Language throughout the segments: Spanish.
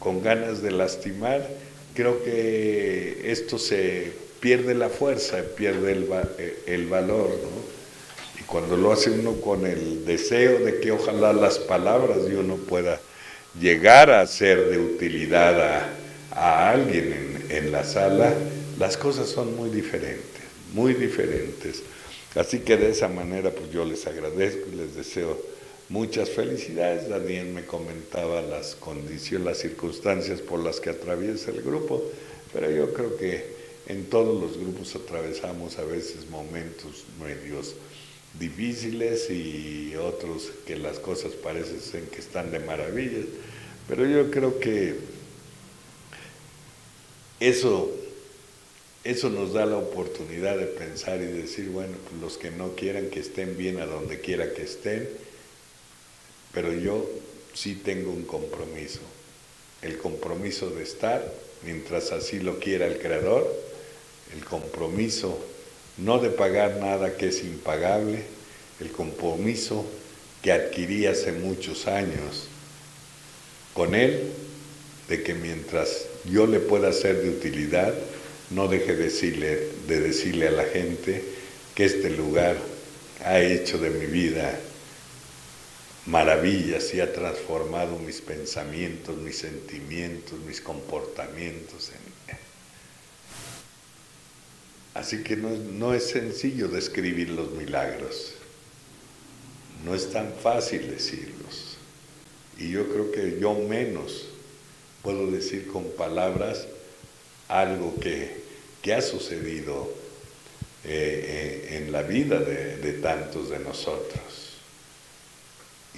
con ganas de lastimar, creo que esto se pierde la fuerza, pierde el valor, ¿no? Y cuando lo hace uno con el deseo de que ojalá las palabras de uno pueda llegar a ser de utilidad a alguien en la sala, las cosas son muy diferentes, muy diferentes. Así que de esa manera pues yo les agradezco y les deseo muchas felicidades. Daniel me comentaba las condiciones, las circunstancias por las que atraviesa el grupo, pero yo creo que en todos los grupos atravesamos a veces momentos medios difíciles y otros que las cosas parecen que están de maravillas, pero yo creo que eso nos da la oportunidad de pensar y decir, bueno, pues los que no quieran que estén bien a donde quiera que estén, pero yo sí tengo un compromiso, el compromiso de estar mientras así lo quiera el Creador, el compromiso no de pagar nada que es impagable, el compromiso que adquirí hace muchos años con Él, de que mientras yo le pueda ser de utilidad, no deje de decirle a la gente que este lugar ha hecho de mi vida maravillas y ha transformado mis pensamientos, mis sentimientos, mis comportamientos. Así que no es sencillo describir los milagros, no es tan fácil decirlos. Y yo creo que yo menos puedo decir con palabras algo que ha sucedido en la vida de tantos de nosotros.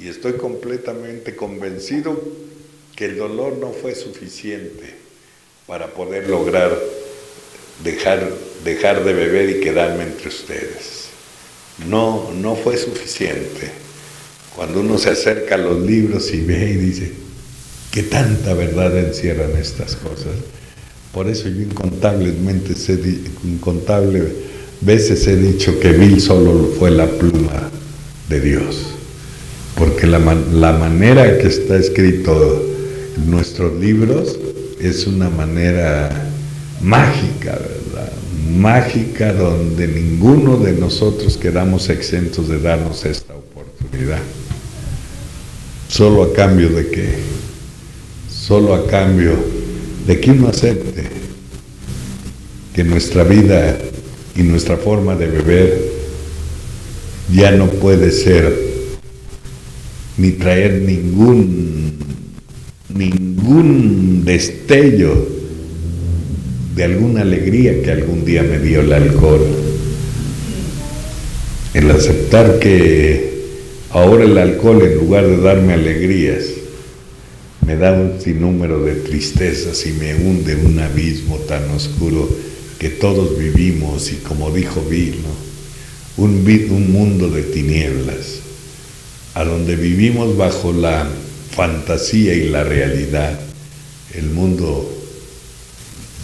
Y estoy completamente convencido que el dolor no fue suficiente para poder lograr dejar de beber y quedarme entre ustedes. No fue suficiente. Cuando uno se acerca a los libros y ve y dice, ¿qué tanta verdad encierran estas cosas? Por eso yo incontables veces he dicho que Bill solo fue la pluma de Dios. Porque la manera que está escrito en nuestros libros es una manera mágica, ¿verdad? Mágica, donde ninguno de nosotros quedamos exentos de darnos esta oportunidad. ¿Solo a cambio de qué? Solo a cambio de que uno acepte que nuestra vida y nuestra forma de beber ya no puede ser ni traer ningún destello de alguna alegría que algún día me dio el alcohol. El aceptar que ahora el alcohol, en lugar de darme alegrías, me da un sinnúmero de tristezas y me hunde en un abismo tan oscuro que todos vivimos, y como dijo Bill, ¿no? Un mundo de tinieblas, a donde vivimos bajo la fantasía y la realidad, el mundo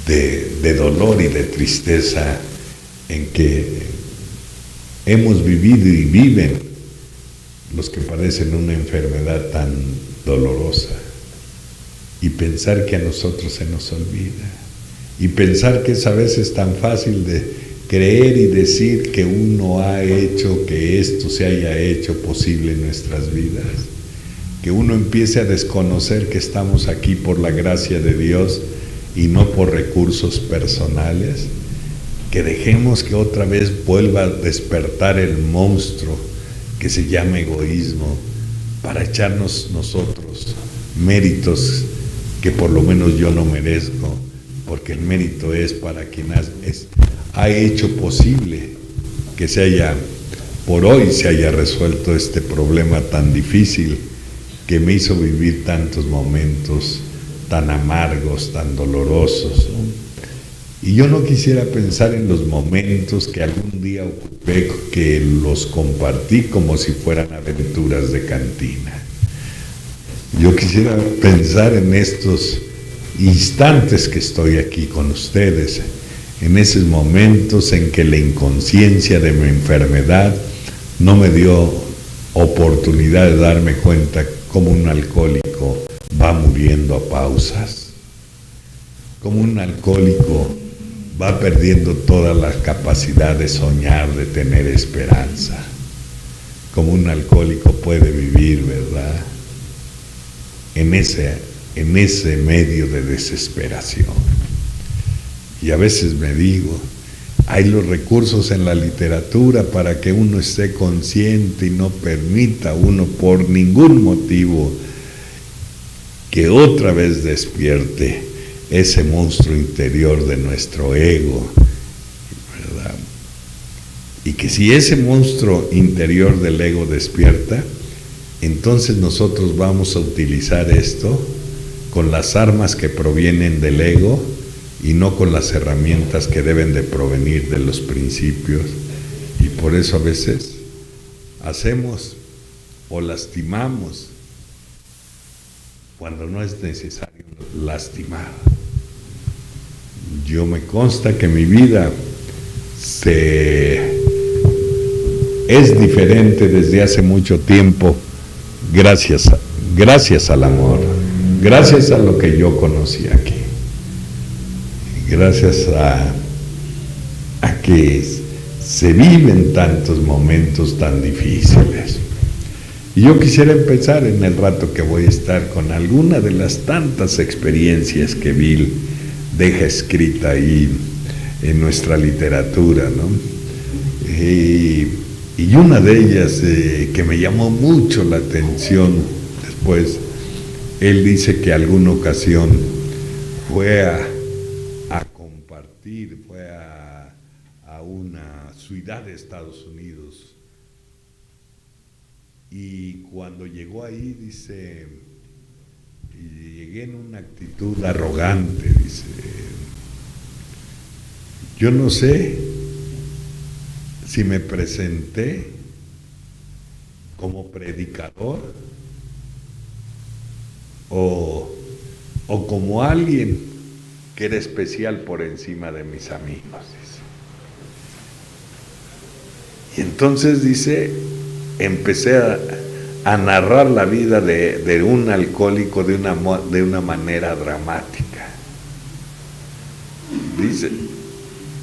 de dolor y de tristeza en que hemos vivido y viven los que padecen una enfermedad tan dolorosa, y pensar que a nosotros se nos olvida, y pensar que es a veces tan fácil de creer y decir que uno ha hecho que esto se haya hecho posible en nuestras vidas, que uno empiece a desconocer que estamos aquí por la gracia de Dios y no por recursos personales, que dejemos que otra vez vuelva a despertar el monstruo que se llama egoísmo, para echarnos nosotros méritos que por lo menos yo no merezco, porque el mérito es para quien ha hecho posible que por hoy se haya resuelto este problema tan difícil que me hizo vivir tantos momentos tan amargos, tan dolorosos, ¿no? Y yo no quisiera pensar en los momentos que algún día ocupé, que los compartí como si fueran aventuras de cantina. Yo quisiera pensar en estos instantes que estoy aquí con ustedes, en esos momentos en que la inconsciencia de mi enfermedad no me dio oportunidad de darme cuenta cómo un alcohólico va muriendo a pausas, como un alcohólico va perdiendo toda la capacidad de soñar, de tener esperanza, como un alcohólico puede vivir, ¿verdad? En ese medio de desesperación. Y a veces me digo, hay los recursos en la literatura para que uno esté consciente y no permita uno por ningún motivo que otra vez despierte ese monstruo interior de nuestro ego, ¿verdad? Y que si ese monstruo interior del ego despierta, entonces nosotros vamos a utilizar esto con las armas que provienen del ego y no con las herramientas que deben de provenir de los principios. Y por eso a veces hacemos o lastimamos cuando no es necesario lastimar. Yo me consta que mi vida es diferente desde hace mucho tiempo gracias al amor, gracias a lo que yo conocí aquí, gracias a que se viven tantos momentos tan difíciles. Y yo quisiera empezar en el rato que voy a estar con alguna de las tantas experiencias que Bill deja escrita ahí en nuestra literatura, ¿no? Y una de ellas que me llamó mucho la atención después, él dice que alguna ocasión fue a compartir, fue a una ciudad de Estados Unidos, y cuando llegó ahí, dice, y llegué en una actitud arrogante, dice, yo no sé si me presenté como predicador o como alguien que era especial por encima de mis amigos, dice. Y entonces dice, empecé a narrar la vida de un alcohólico de una manera dramática. Dice,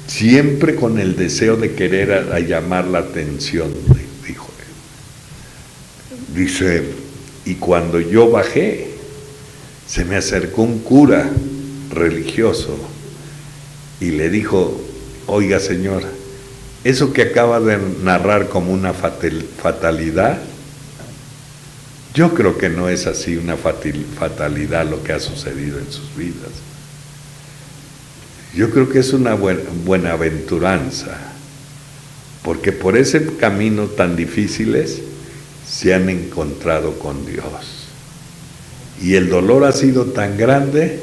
siempre con el deseo de querer a llamar la atención, dijo él. Dice, y cuando yo bajé, se me acercó un cura religioso y le dijo, oiga señor, eso que acaba de narrar como una fatalidad, yo creo que no es así una fatalidad lo que ha sucedido en sus vidas. Yo creo que es una buenaventuranza, porque por ese camino tan difíciles se han encontrado con Dios. Y el dolor ha sido tan grande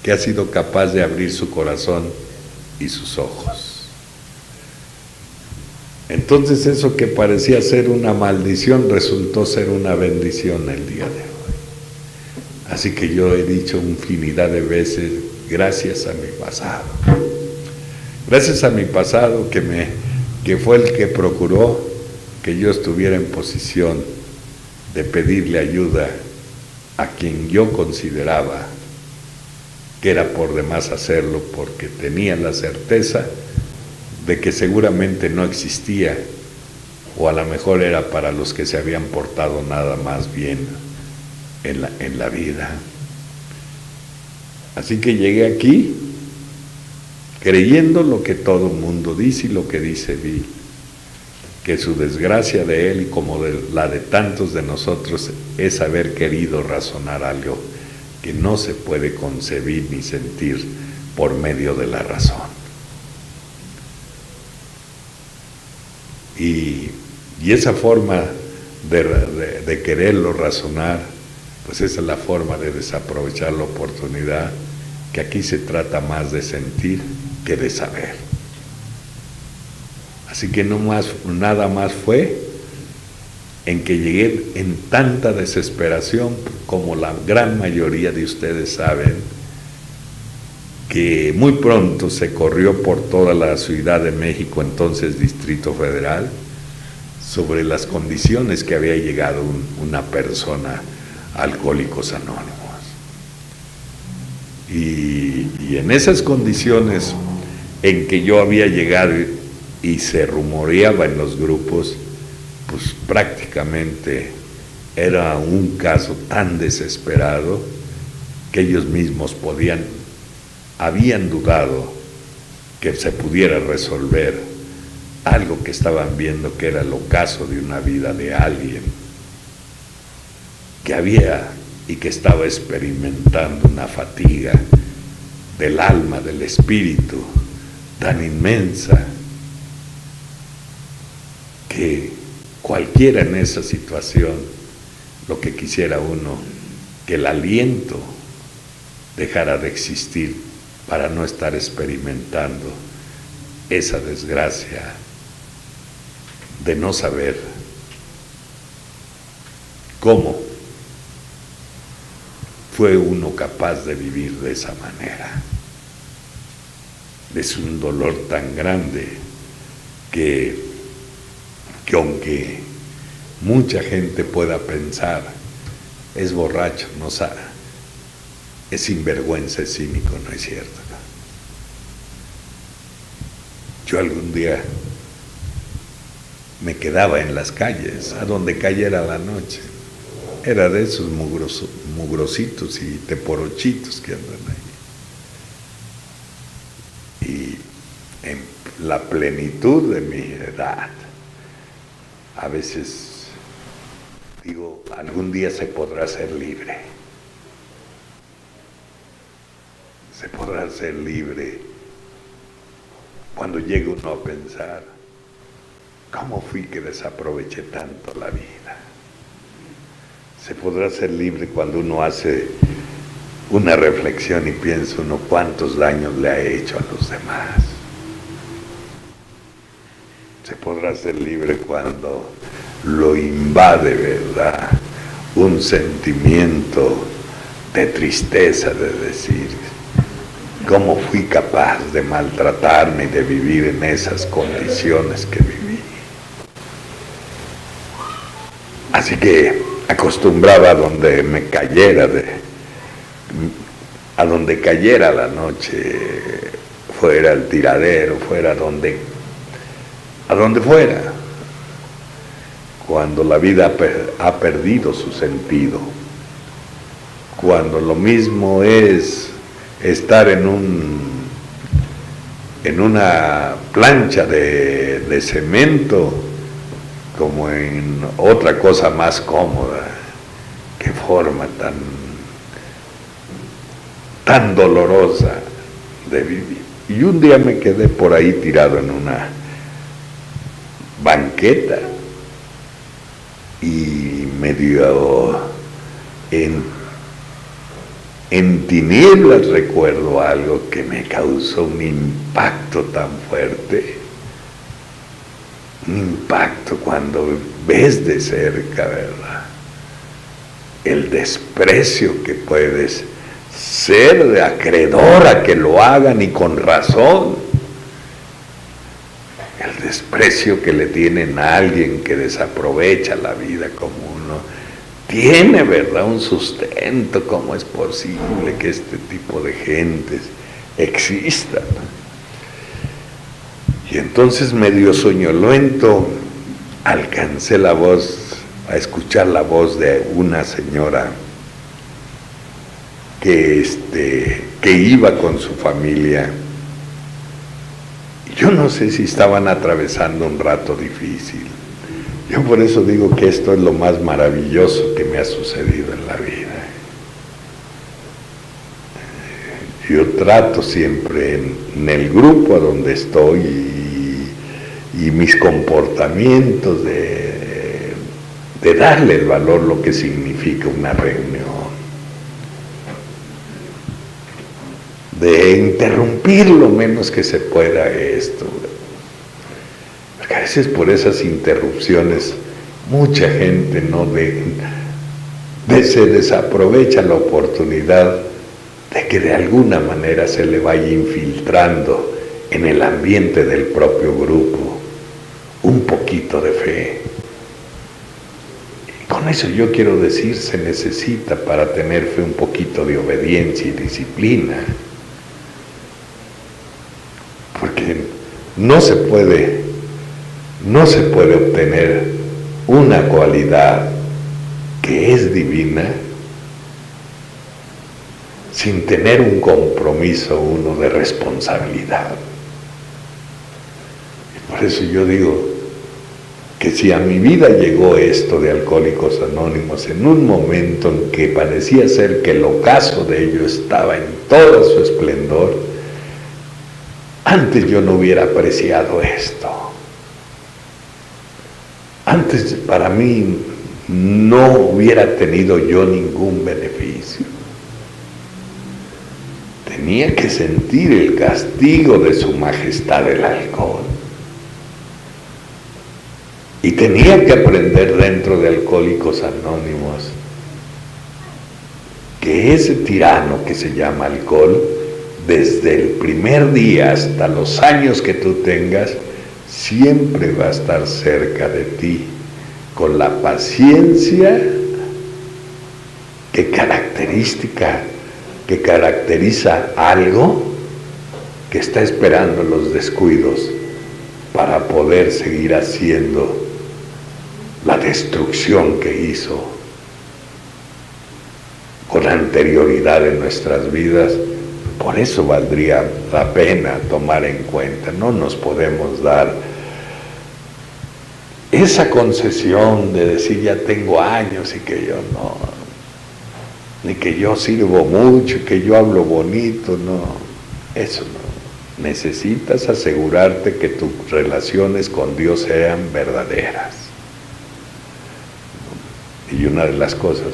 que ha sido capaz de abrir su corazón y sus ojos. Entonces eso que parecía ser una maldición resultó ser una bendición el día de hoy. Así que yo he dicho infinidad de veces, gracias a mi pasado. Gracias a mi pasado que fue el que procuró que yo estuviera en posición de pedirle ayuda a quien yo consideraba que era por demás hacerlo, porque tenía la certeza de que seguramente no existía, o a lo mejor era para los que se habían portado nada más bien en la vida. Así que llegué aquí creyendo lo que todo el mundo dice y lo que dice Bill, que su desgracia de él y como la de tantos de nosotros es haber querido razonar algo que no se puede concebir ni sentir por medio de la razón. Y esa forma de quererlo razonar, pues esa es la forma de desaprovechar la oportunidad, que aquí se trata más de sentir que de saber. Así que nada más fue en que llegué en tanta desesperación, como la gran mayoría de ustedes saben, que muy pronto se corrió por toda la Ciudad de México, entonces Distrito Federal, sobre las condiciones que había llegado una persona Alcohólicos Anónimos. Y en esas condiciones en que yo había llegado y se rumoreaba en los grupos, pues prácticamente era un caso tan desesperado que ellos mismos habían dudado que se pudiera resolver algo que estaban viendo que era el ocaso de una vida de alguien que había y que estaba experimentando una fatiga del alma, del espíritu, tan inmensa que cualquiera en esa situación, lo que quisiera uno, que el aliento dejara de existir para no estar experimentando esa desgracia de no saber cómo fue uno capaz de vivir de esa manera. Es un dolor tan grande que aunque mucha gente pueda pensar, es borracho, no sabe, es sinvergüenza, es cínico, no es cierto. Yo algún día me quedaba en las calles, a donde cayera la noche. Era de esos mugrositos y teporochitos que andan ahí. Y en la plenitud de mi edad, a veces digo, algún día se podrá ser libre. Se podrá ser libre cuando llegue uno a pensar, ¿cómo fui que desaproveché tanto la vida? Se podrá ser libre cuando uno hace una reflexión y piensa uno cuántos daños le ha hecho a los demás. Se podrá ser libre cuando lo invade, ¿verdad?, un sentimiento de tristeza, de decir, ¿cómo fui capaz de maltratarme y de vivir en esas condiciones que viví? Así que acostumbraba a donde me cayera, a donde cayera la noche, fuera el tiradero, fuera a donde fuera, cuando la vida ha perdido su sentido, cuando lo mismo es estar en una plancha de cemento como en otra cosa más cómoda. Qué forma tan dolorosa de vivir. Y un día me quedé por ahí tirado en una banqueta y medio en tinieblas recuerdo algo que me causó un impacto tan fuerte. Un impacto cuando ves de cerca, ¿verdad?, el desprecio que puedes ser de acreedor a que lo hagan y con razón. El desprecio que le tienen a alguien que desaprovecha la vida como uno tiene, ¿verdad?, un sustento. ¿Cómo es posible que este tipo de gentes existan? Y entonces, medio soñoliento, alcancé a escuchar la voz de una señora que iba con su familia. Yo no sé si estaban atravesando un rato difícil. Yo por eso digo que esto es lo más maravilloso que me ha sucedido en la vida. Yo trato siempre en el grupo a donde estoy y mis comportamientos de darle el valor lo que significa una reunión, de interrumpir lo menos que se pueda esto, porque a veces por esas interrupciones mucha gente se desaprovecha la oportunidad de que de alguna manera se le vaya infiltrando en el ambiente del propio grupo un poquito de fe. Y con Con eso yo quiero decir, se necesita para tener fe un poquito de obediencia y disciplina. Porque no se puede obtener una cualidad que es divina sin tener un compromiso uno de responsabilidad. Y por eso yo digo que si a mi vida llegó esto de Alcohólicos Anónimos en un momento en que parecía ser que el ocaso de ello estaba en todo su esplendor, antes yo no hubiera apreciado esto. Antes para mí no hubiera tenido yo ningún beneficio. Tenía que sentir el castigo de su majestad el alcohol. Y tenía que aprender dentro de Alcohólicos Anónimos que ese tirano que se llama alcohol, desde el primer día hasta los años que tú tengas, siempre va a estar cerca de ti, con la paciencia que caracteriza algo que está esperando los descuidos para poder seguir haciendo la destrucción que hizo con anterioridad en nuestras vidas. Por eso valdría la pena tomar en cuenta. No nos podemos dar esa concesión de decir ya tengo años y que yo no, ni que yo sirvo mucho y que yo hablo bonito, no, eso no. Necesitas asegurarte que tus relaciones con Dios sean verdaderas. Y una de las cosas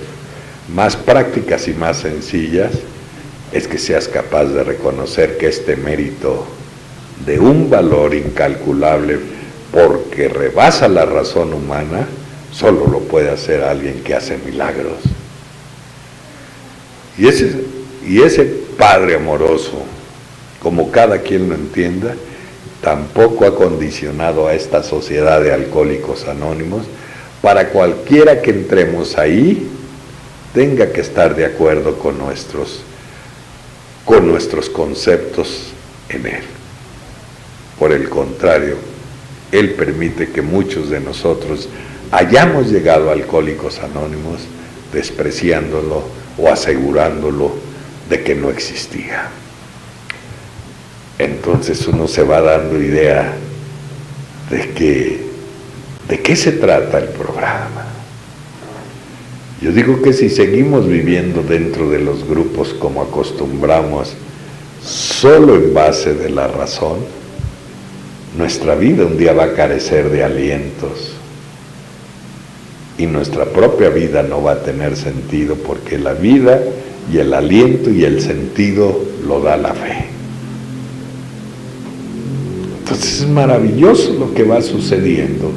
más prácticas y más sencillas es que seas capaz de reconocer que este mérito de un valor incalculable, porque rebasa la razón humana, solo lo puede hacer alguien que hace milagros. Y ese Padre amoroso, como cada quien lo entienda, tampoco ha condicionado a esta sociedad de Alcohólicos Anónimos para cualquiera que entremos ahí tenga que estar de acuerdo con nuestros conceptos en él. Por el contrario, él permite que muchos de nosotros hayamos llegado a Alcohólicos Anónimos despreciándolo o asegurándolo de que no existía. Entonces uno se va dando idea de qué se trata el programa. Yo digo que si seguimos viviendo dentro de los grupos como acostumbramos, solo en base de la razón, nuestra vida un día va a carecer de alientos y nuestra propia vida no va a tener sentido, porque la vida y el aliento y el sentido lo da la fe. Entonces es maravilloso lo que va sucediendo.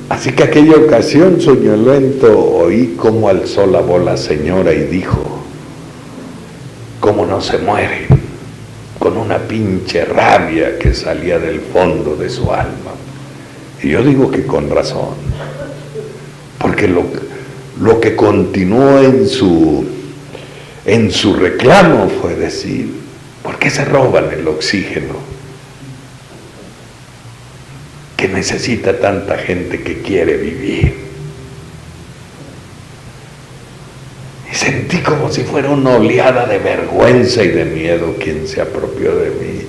Así que aquella ocasión, soñolento, oí cómo alzó la voz la señora y dijo: ¿cómo no se muere? Con una pinche rabia que salía del fondo de su alma. Y yo digo que con razón, porque lo que continuó en su reclamo fue decir: ¿por qué se roban el oxígeno que necesita tanta gente que quiere vivir? Y sentí como si fuera una oleada de vergüenza y de miedo quien se apropió de mí,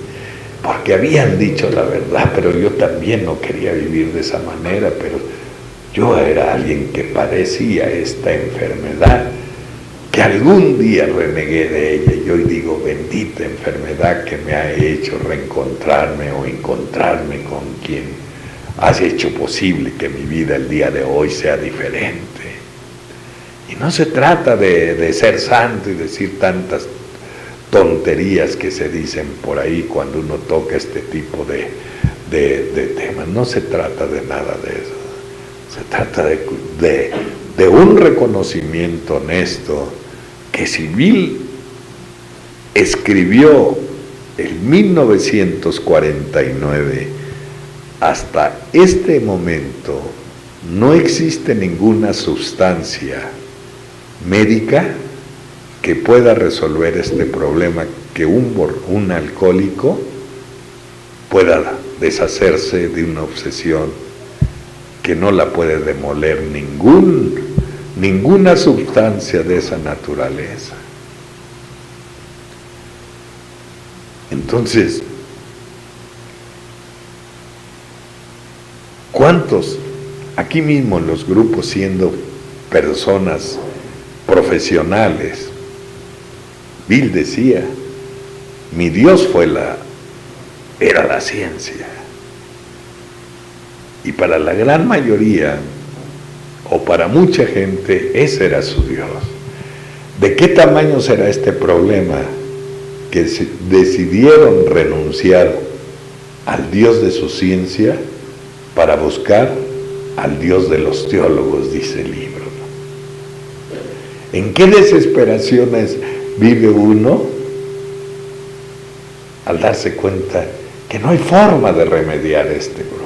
porque habían dicho la verdad, pero yo también no quería vivir de esa manera. Pero yo era alguien que padecía esta enfermedad, que algún día renegué de ella, y hoy digo: bendita enfermedad que me ha hecho reencontrarme o encontrarme con quien has hecho posible que mi vida el día de hoy sea diferente. Y no se trata de ser santo y decir tantas tonterías que se dicen por ahí cuando uno toca este tipo de temas. No se trata de nada de eso. Se trata de un reconocimiento honesto que Civil escribió en 1949 hasta este momento no existe ninguna sustancia médica que pueda resolver este problema, que un alcohólico pueda deshacerse de una obsesión, que no la puede demoler ninguna sustancia de esa naturaleza. Entonces, ¿cuántos aquí mismo en los grupos, siendo personas profesionales? Bill decía, mi Dios era la ciencia. Y para la gran mayoría, o para mucha gente, ese era su Dios. ¿De qué tamaño será este problema? Que decidieron renunciar al Dios de su ciencia para buscar al Dios de los teólogos, dice el libro. ¿En qué desesperaciones vive uno al darse cuenta que no hay forma de remediar este problema?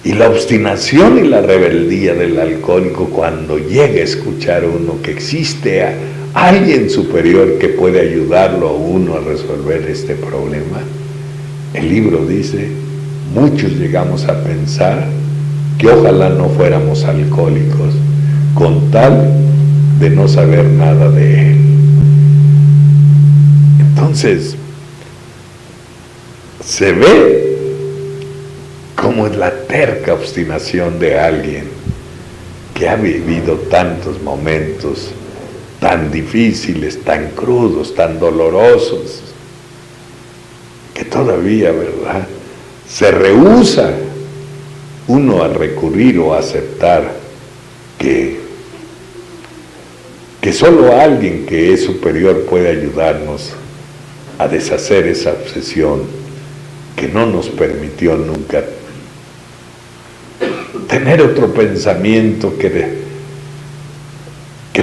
Y la obstinación y la rebeldía del alcohólico, cuando llega a escuchar uno que existe alguien superior que puede ayudarlo a uno a resolver este problema, el libro dice, muchos llegamos a pensar que ojalá no fuéramos alcohólicos, con tal de no saber nada de él. Entonces, se ve cómo es la terca obstinación de alguien que ha vivido tantos momentos tan difíciles, tan crudos, tan dolorosos, que todavía, ¿verdad?, se rehúsa uno a recurrir o a aceptar que solo alguien que es superior puede ayudarnos a deshacer esa obsesión que no nos permitió nunca tener otro pensamiento que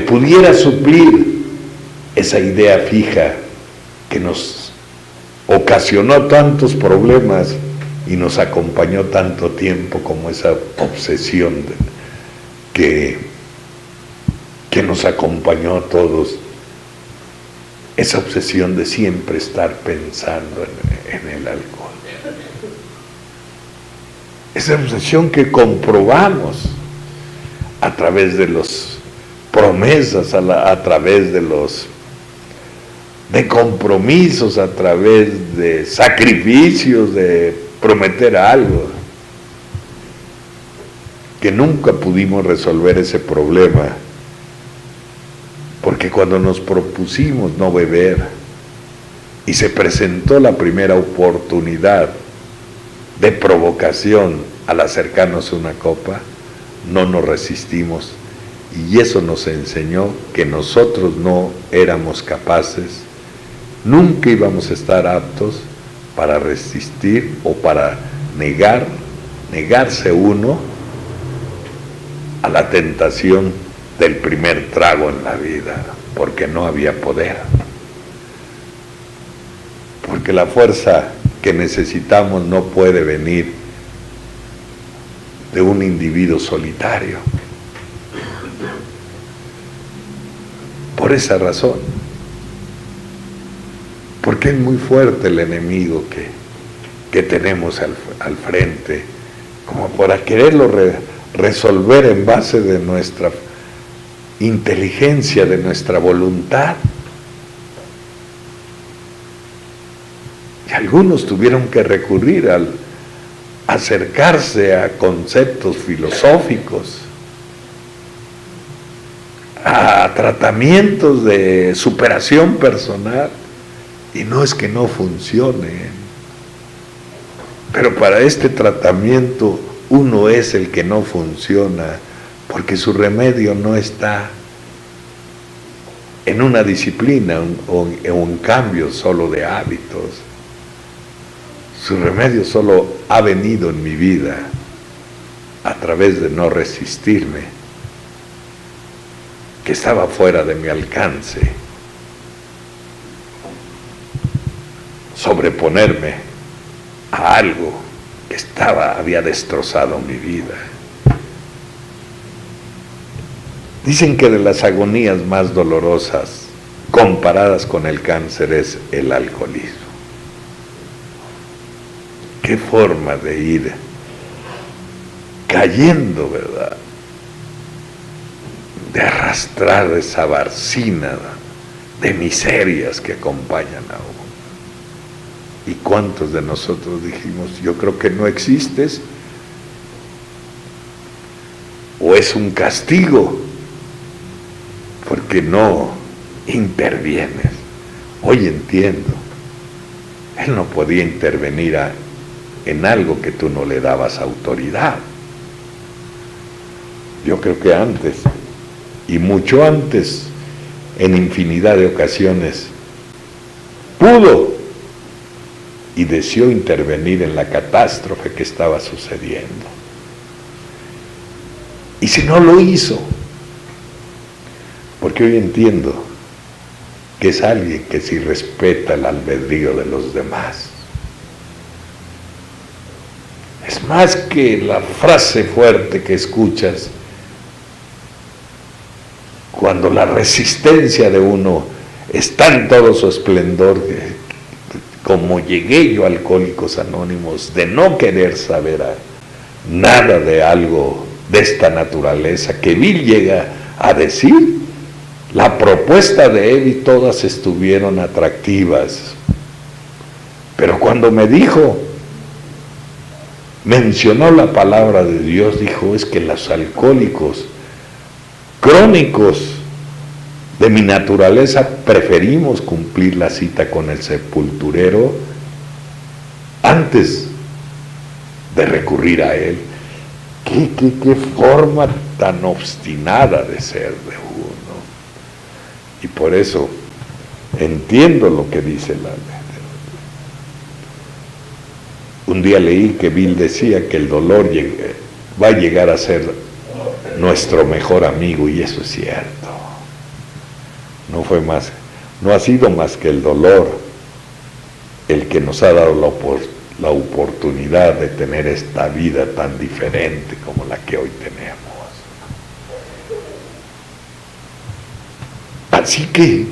pudiera suplir esa idea fija que nos ocasionó tantos problemas y nos acompañó tanto tiempo, como esa obsesión que nos acompañó a todos, esa obsesión de siempre estar pensando en el alcohol. Esa obsesión que comprobamos a través de las promesas, a través de compromisos, a través de sacrificios, de prometer algo, que nunca pudimos resolver ese problema, porque cuando nos propusimos no beber y se presentó la primera oportunidad de provocación al acercarnos a una copa, no nos resistimos, y eso nos enseñó que nosotros no éramos capaces, nunca íbamos a estar aptos para resistir o para negarse uno a la tentación del primer trago en la vida, porque no había poder, porque la fuerza que necesitamos no puede venir de un individuo solitario. Por esa razón, porque es muy fuerte el enemigo que tenemos al frente, como para quererlo resolver en base de nuestra inteligencia, de nuestra voluntad. Y algunos tuvieron que recurrir al acercarse a conceptos filosóficos, a tratamientos de superación personal, y no es que no funcione, pero para este tratamiento uno es el que no funciona, porque su remedio no está en una disciplina o en un cambio solo de hábitos. Su remedio solo ha venido en mi vida a través de no resistirme, que estaba fuera de mi alcance, sobreponerme a algo que había destrozado mi vida. Dicen que de las agonías más dolorosas comparadas con el cáncer es el alcoholismo. Qué forma de ir cayendo, ¿verdad? De arrastrar esa barcina de miserias que acompañan a uno. ¿Y cuántos de nosotros dijimos, yo creo que no existes? ¿O es un castigo? Porque no intervienes. Hoy entiendo, él no podía intervenir en algo que tú no le dabas autoridad. Yo creo que antes, y mucho antes, en infinidad de ocasiones, pudo y deseó intervenir en la catástrofe que estaba sucediendo. Y si no lo hizo, porque hoy entiendo que es alguien que sí respeta el albedrío de los demás. Es más que la frase fuerte que escuchas cuando la resistencia de uno está en todo su esplendor, como llegué yo a Alcohólicos Anónimos, de no querer saber nada de algo de esta naturaleza, que Bill llega a decir, la propuesta de él y todas estuvieron atractivas, pero cuando me dijo, mencionó la palabra de Dios, dijo, es que los alcohólicos crónicos de mi naturaleza preferimos cumplir la cita con el sepulturero antes de recurrir a él. ¿Qué forma tan obstinada de ser de uno? Y por eso entiendo lo que dice la ley. Un día leí que Bill decía que el dolor va a llegar a ser nuestro mejor amigo, y eso es cierto. No ha sido más que el dolor el que nos ha dado la oportunidad de tener esta vida tan diferente como la que hoy tenemos. Así que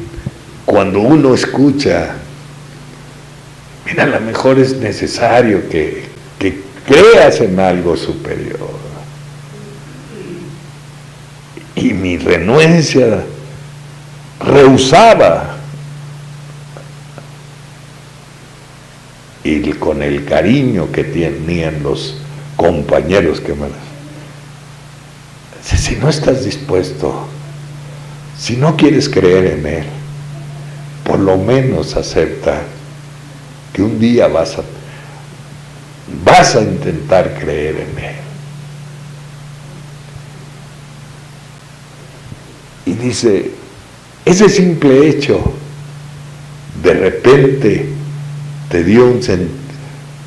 cuando uno escucha, mira, a lo mejor es necesario que creas en algo superior. Y mi renuencia rehusaba y con el cariño que tenían los compañeros que me... Si no estás dispuesto, si no quieres creer en él, por lo menos acepta que un día vas a intentar creer en él. Y dice, ese simple hecho de repente te dio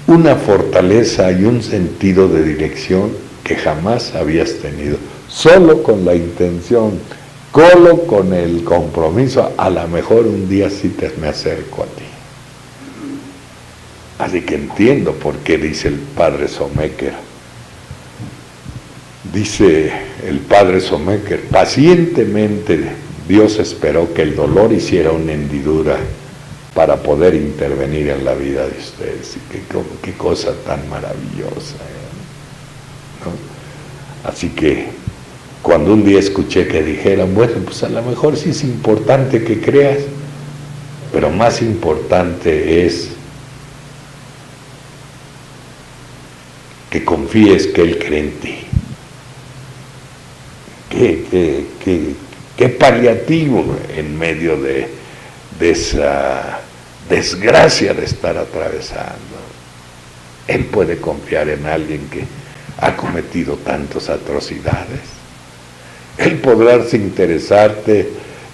una fortaleza y un sentido de dirección que jamás habías tenido, solo con la intención, solo con el compromiso, a lo mejor un día sí me acerco a ti. Así que entiendo por qué dice el padre Someker. Dice el padre Someker, pacientemente Dios esperó que el dolor hiciera una hendidura para poder intervenir en la vida de ustedes. Y qué cosa tan maravillosa, ¿no? Así que cuando un día escuché que dijeran, bueno, pues a lo mejor sí es importante que creas, pero más importante es que confíes que Él cree en ti. Qué paliativo en medio de esa desgracia de estar atravesando. Él puede confiar en alguien que ha cometido tantas atrocidades. Él podrá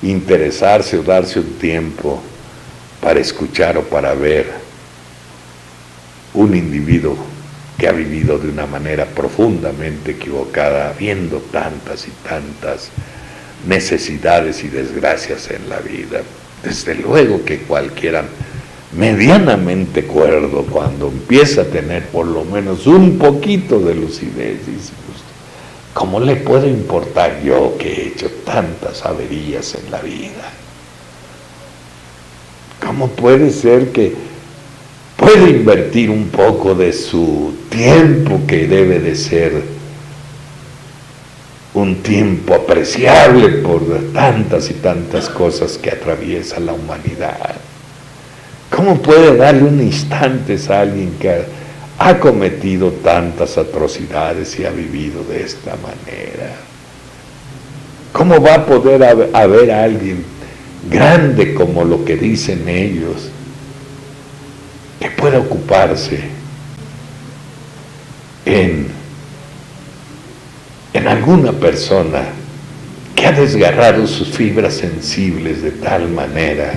interesarse o darse un tiempo para escuchar o para ver un individuo que ha vivido de una manera profundamente equivocada, viendo tantas y tantas necesidades y desgracias en la vida. Desde luego que cualquiera medianamente cuerdo, cuando empieza a tener por lo menos un poquito de lucidez, dice, pues, ¿cómo le puedo importar yo que he hecho tantas averías en la vida? ¿Cómo puede ser que puede invertir un poco de su tiempo, que debe de ser un tiempo apreciable por tantas y tantas cosas que atraviesa la humanidad? ¿Cómo puede darle un instante a alguien que ha cometido tantas atrocidades y ha vivido de esta manera? ¿Cómo va a poder haber a alguien grande como lo que dicen ellos, que pueda ocuparse en alguna persona que ha desgarrado sus fibras sensibles de tal manera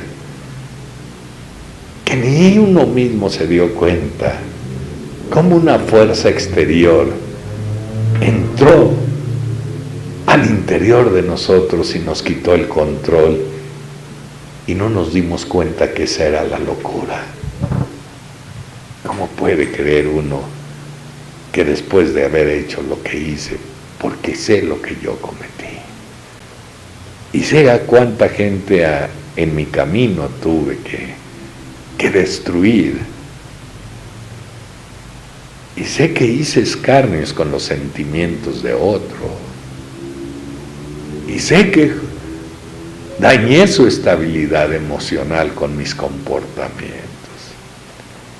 que ni uno mismo se dio cuenta cómo una fuerza exterior entró al interior de nosotros y nos quitó el control y no nos dimos cuenta que esa era la locura? ¿Cómo puede creer uno que después de haber hecho lo que hice, porque sé lo que yo cometí y sé a cuánta gente en mi camino tuve que destruir, y sé que hice escarnios con los sentimientos de otro, y sé que dañé su estabilidad emocional con mis comportamientos?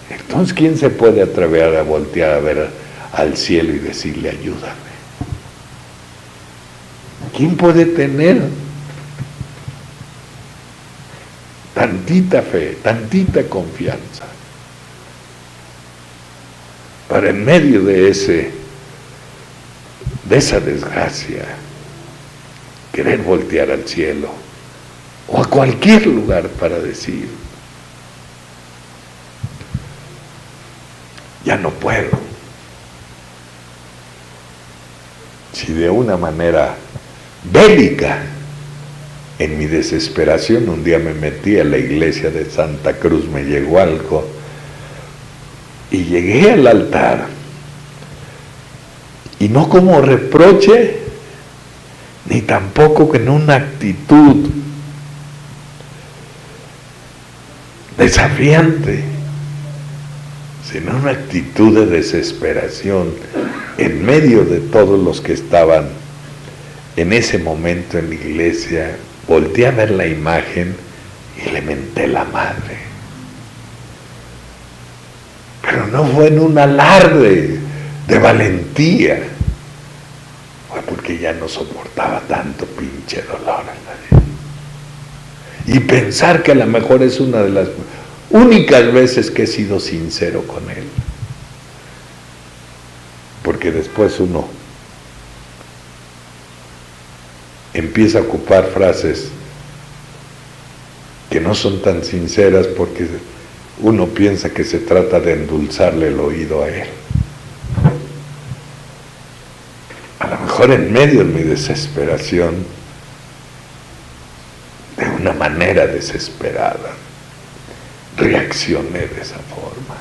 Entonces, ¿quién se puede atrever a voltear a ver al cielo y decirle ayúdame? ¿Quién puede tener tantita fe, tantita confianza para en medio de esa desgracia querer voltear al cielo o a cualquier lugar para decir ya no puedo? Si de una manera bélica, en mi desesperación, un día me metí a la iglesia de Santa Cruz, me llegó algo, y llegué al altar, y no como reproche, ni tampoco en una actitud desafiante, sino una actitud de desesperación en medio de todos los que estaban en ese momento en la iglesia. Volteé a ver la imagen y le menté la madre, pero no fue en un alarde de valentía, fue porque ya no soportaba tanto pinche dolor en la vida, y pensar que a lo mejor es una de las únicas veces que he sido sincero con él, porque después uno empieza a ocupar frases que no son tan sinceras porque uno piensa que se trata de endulzarle el oído a él. A lo mejor en medio de mi desesperación, de una manera desesperada, reaccioné de esa forma.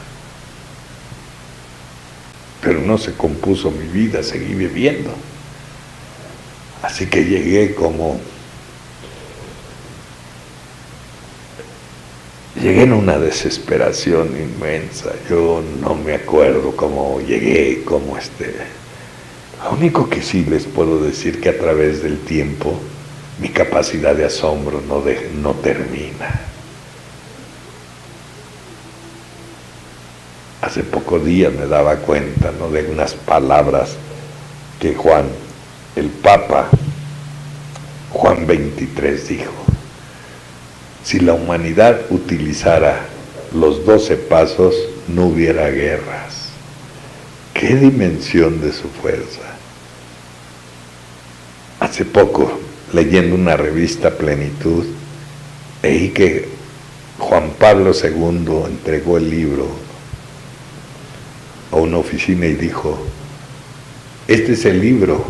Pero no se compuso mi vida, seguí viviendo. Así que llegué en una desesperación inmensa. Yo no me acuerdo cómo llegué, Lo único que sí les puedo decir que a través del tiempo mi capacidad de asombro no termina. Hace pocos días me daba cuenta, de unas palabras que el Papa Juan XXIII dijo: si la humanidad utilizara los 12 pasos, no hubiera guerras. ¡Qué dimensión de su fuerza! Hace poco, leyendo una revista Plenitud, leí que Juan Pablo II entregó el libro a una oficina y dijo: este es el libro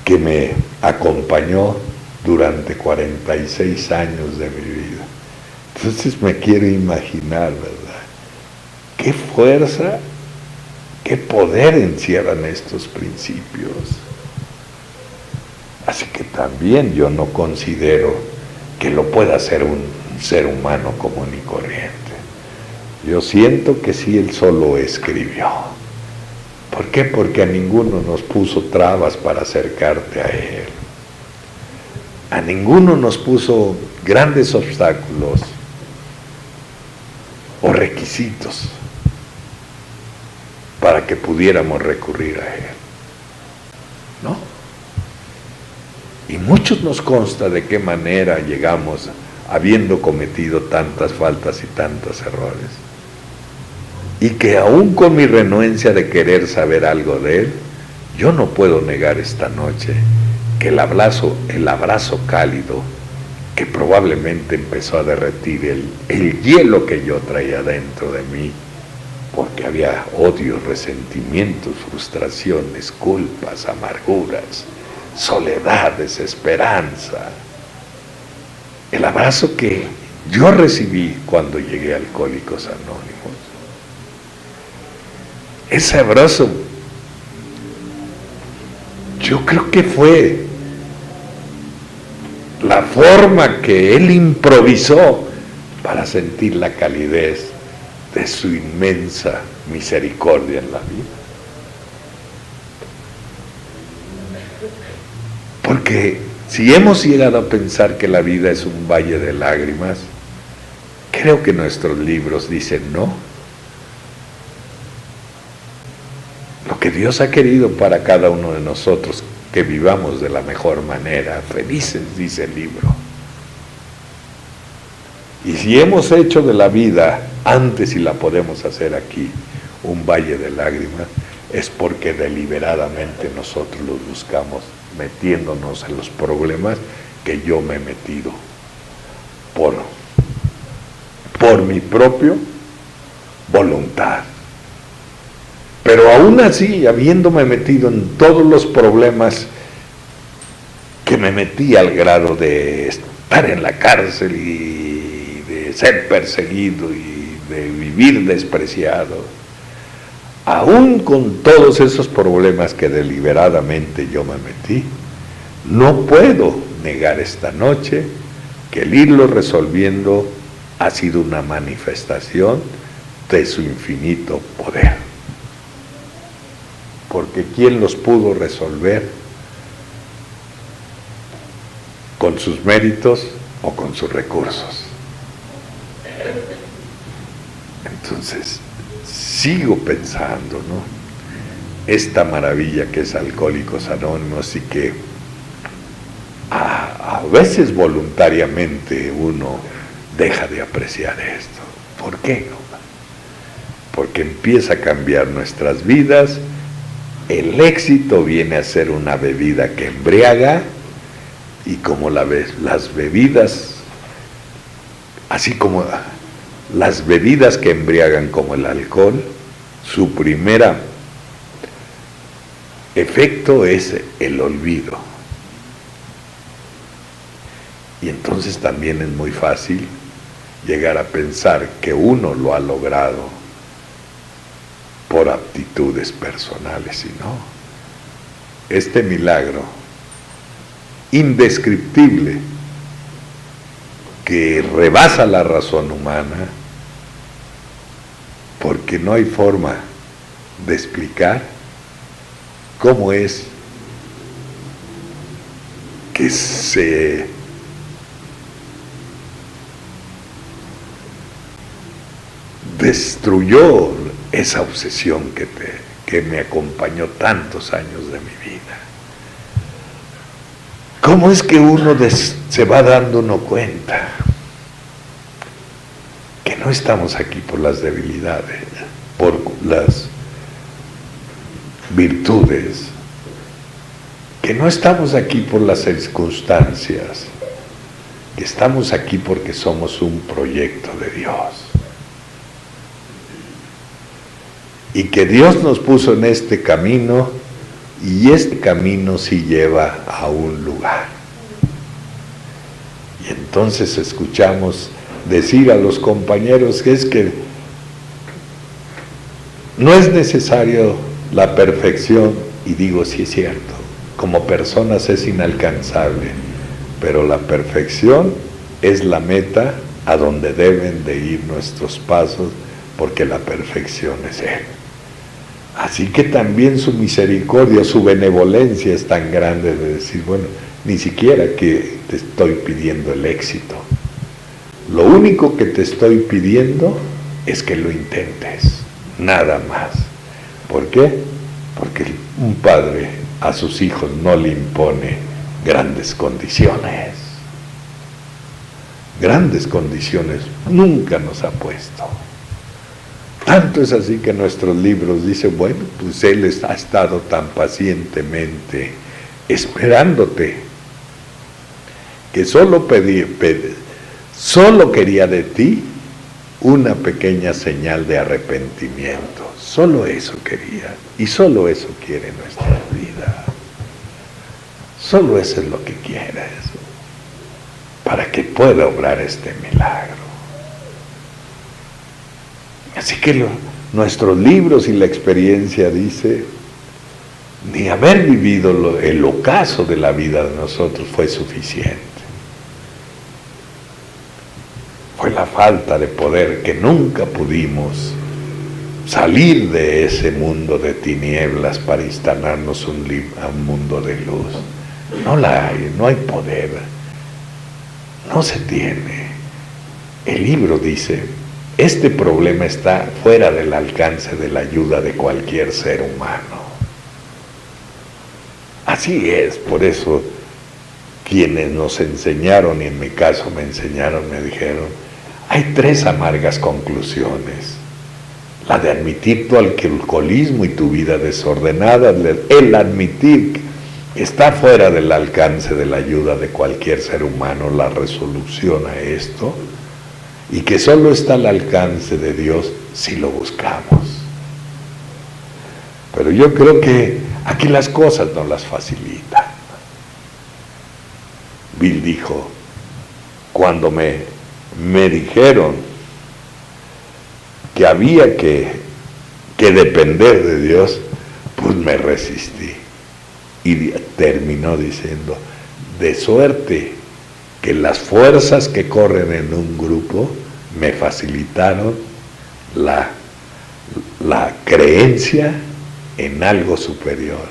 que me acompañó durante 46 años de mi vida. Entonces me quiero imaginar, ¿verdad? ¿Qué fuerza, qué poder encierran estos principios? Así que también yo no considero que lo pueda hacer un ser humano común y corriente. Yo siento que sí, él solo escribió. ¿Por qué? Porque a ninguno nos puso trabas para acercarte a él. A ninguno nos puso grandes obstáculos o requisitos para que pudiéramos recurrir a él. ¿No? Y muchos nos consta de qué manera llegamos habiendo cometido tantas faltas y tantos errores. Y que aún con mi renuencia de querer saber algo de él, yo no puedo negar esta noche que el abrazo cálido que probablemente empezó a derretir el hielo que yo traía dentro de mí, porque había odios, resentimientos, frustraciones, culpas, amarguras, soledad, desesperanza. El abrazo que yo recibí cuando llegué a Alcohólicos Anónimos, ese abrazo, yo creo que fue la forma que él improvisó para sentir la calidez de su inmensa misericordia en la vida. Porque si hemos llegado a pensar que la vida es un valle de lágrimas, creo que nuestros libros dicen no. Lo que Dios ha querido para cada uno de nosotros, que vivamos de la mejor manera, felices, dice el libro. Y si hemos hecho de la vida, antes y la podemos hacer aquí, un valle de lágrimas, es porque deliberadamente nosotros los buscamos, metiéndonos en los problemas que yo me he metido por mi propia voluntad. Pero aún así, habiéndome metido en todos los problemas que me metí al grado de estar en la cárcel y de ser perseguido y de vivir despreciado, aún con todos esos problemas que deliberadamente yo me metí, no puedo negar esta noche que el irlo resolviendo ha sido una manifestación de su infinito poder. Porque ¿quién los pudo resolver? ¿Con sus méritos o con sus recursos? Entonces, sigo pensando, ¿no? Esta maravilla que es Alcohólicos Anónimos y que a veces voluntariamente uno deja de apreciar esto. ¿Por qué? Porque empieza a cambiar nuestras vidas. El éxito viene a ser una bebida que embriaga, y como las bebidas, así como las bebidas que embriagan como el alcohol, su primer efecto es el olvido. Y entonces también es muy fácil llegar a pensar que uno lo ha logrado por aptitudes personales, y no. Este milagro indescriptible que rebasa la razón humana, porque no hay forma de explicar cómo es que se destruyó esa obsesión que me acompañó tantos años de mi vida. ¿Cómo es que uno se va dando uno cuenta que no estamos aquí por las debilidades, por las virtudes, que no estamos aquí por las circunstancias, que estamos aquí porque somos un proyecto de Dios? Y que Dios nos puso en este camino, y este camino sí lleva a un lugar. Y entonces escuchamos decir a los compañeros que es que no es necesario la perfección, y digo, sí es cierto, como personas es inalcanzable, pero la perfección es la meta a donde deben de ir nuestros pasos, porque la perfección es Él. Así que también su misericordia, su benevolencia es tan grande de decir, bueno, ni siquiera que te estoy pidiendo el éxito. Lo único que te estoy pidiendo es que lo intentes, nada más. ¿Por qué? Porque un padre a sus hijos no le impone grandes condiciones. Grandes condiciones nunca nos ha puesto. Tanto es así que nuestros libros dicen, bueno, pues Él ha estado tan pacientemente esperándote, que solo quería de ti una pequeña señal de arrepentimiento. Solo eso quería, y solo eso quiere nuestra vida. Solo eso es lo que quiere, eso, para que pueda obrar este milagro. Así que nuestros libros y la experiencia dice, ni haber vivido el ocaso de la vida de nosotros fue suficiente. Fue la falta de poder que nunca pudimos salir de ese mundo de tinieblas para instalarnos a un mundo de luz. No la hay, no hay poder, no se tiene. El libro dice, este problema está fuera del alcance de la ayuda de cualquier ser humano. Así es, por eso quienes nos enseñaron, y en mi caso me enseñaron, me dijeron, hay 3 amargas conclusiones. La de admitir tu alcoholismo y tu vida desordenada, el admitir que está fuera del alcance de la ayuda de cualquier ser humano, la resolución a esto, y que solo está al alcance de Dios si lo buscamos. Pero yo creo que aquí las cosas no las facilitan. Bill dijo, cuando me dijeron que había que depender de Dios, pues me resistí. Y terminó diciendo, de suerte que las fuerzas que corren en un grupo me facilitaron la creencia en algo superior,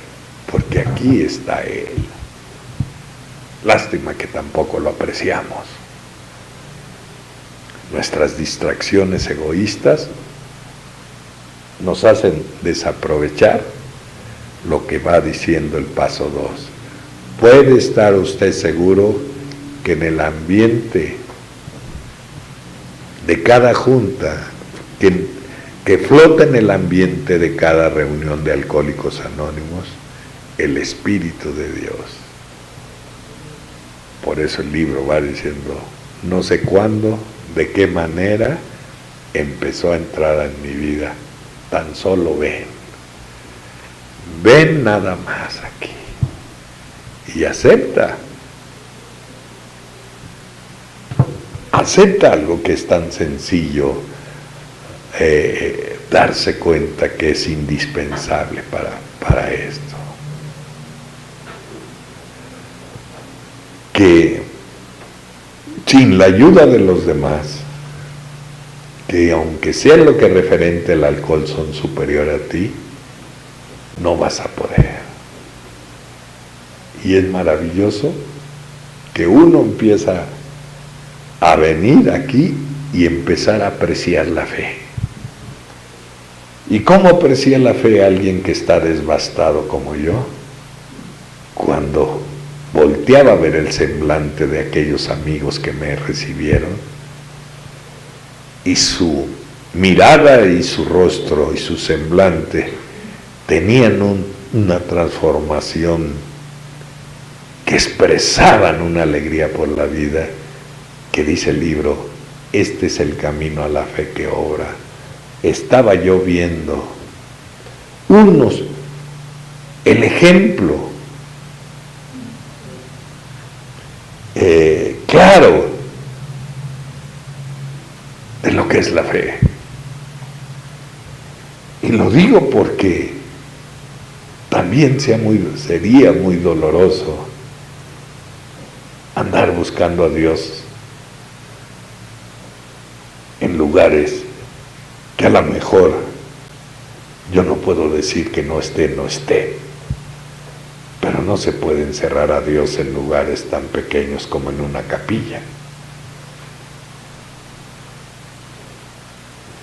porque aquí está Él. Lástima que tampoco lo apreciamos. Nuestras distracciones egoístas nos hacen desaprovechar lo que va diciendo el paso 2. Puede estar usted seguro que en el ambiente de cada junta, que flota en el ambiente de cada reunión de Alcohólicos Anónimos, el Espíritu de Dios. Por eso el libro va diciendo, no sé cuándo, de qué manera empezó a entrar en mi vida. Tan solo ven nada más aquí y acepta algo que es tan sencillo, darse cuenta que es indispensable para esto, que sin la ayuda de los demás, que aunque sea lo que referente al alcohol son superior a ti, no vas a poder. Y es maravilloso que uno empieza a venir aquí y empezar a apreciar la fe. ¿Y cómo aprecia la fe a alguien que está devastado como yo? Cuando volteaba a ver el semblante de aquellos amigos que me recibieron, y su mirada y su rostro y su semblante tenían una transformación que expresaban una alegría por la vida, que dice el libro, este es el camino a la fe que obra. Estaba yo viendo el ejemplo que claro de lo que es la fe. Y lo digo porque también sería muy doloroso andar buscando a Dios en lugares que a lo mejor yo no puedo decir que no esté, pero no se puede encerrar a Dios en lugares tan pequeños como en una capilla.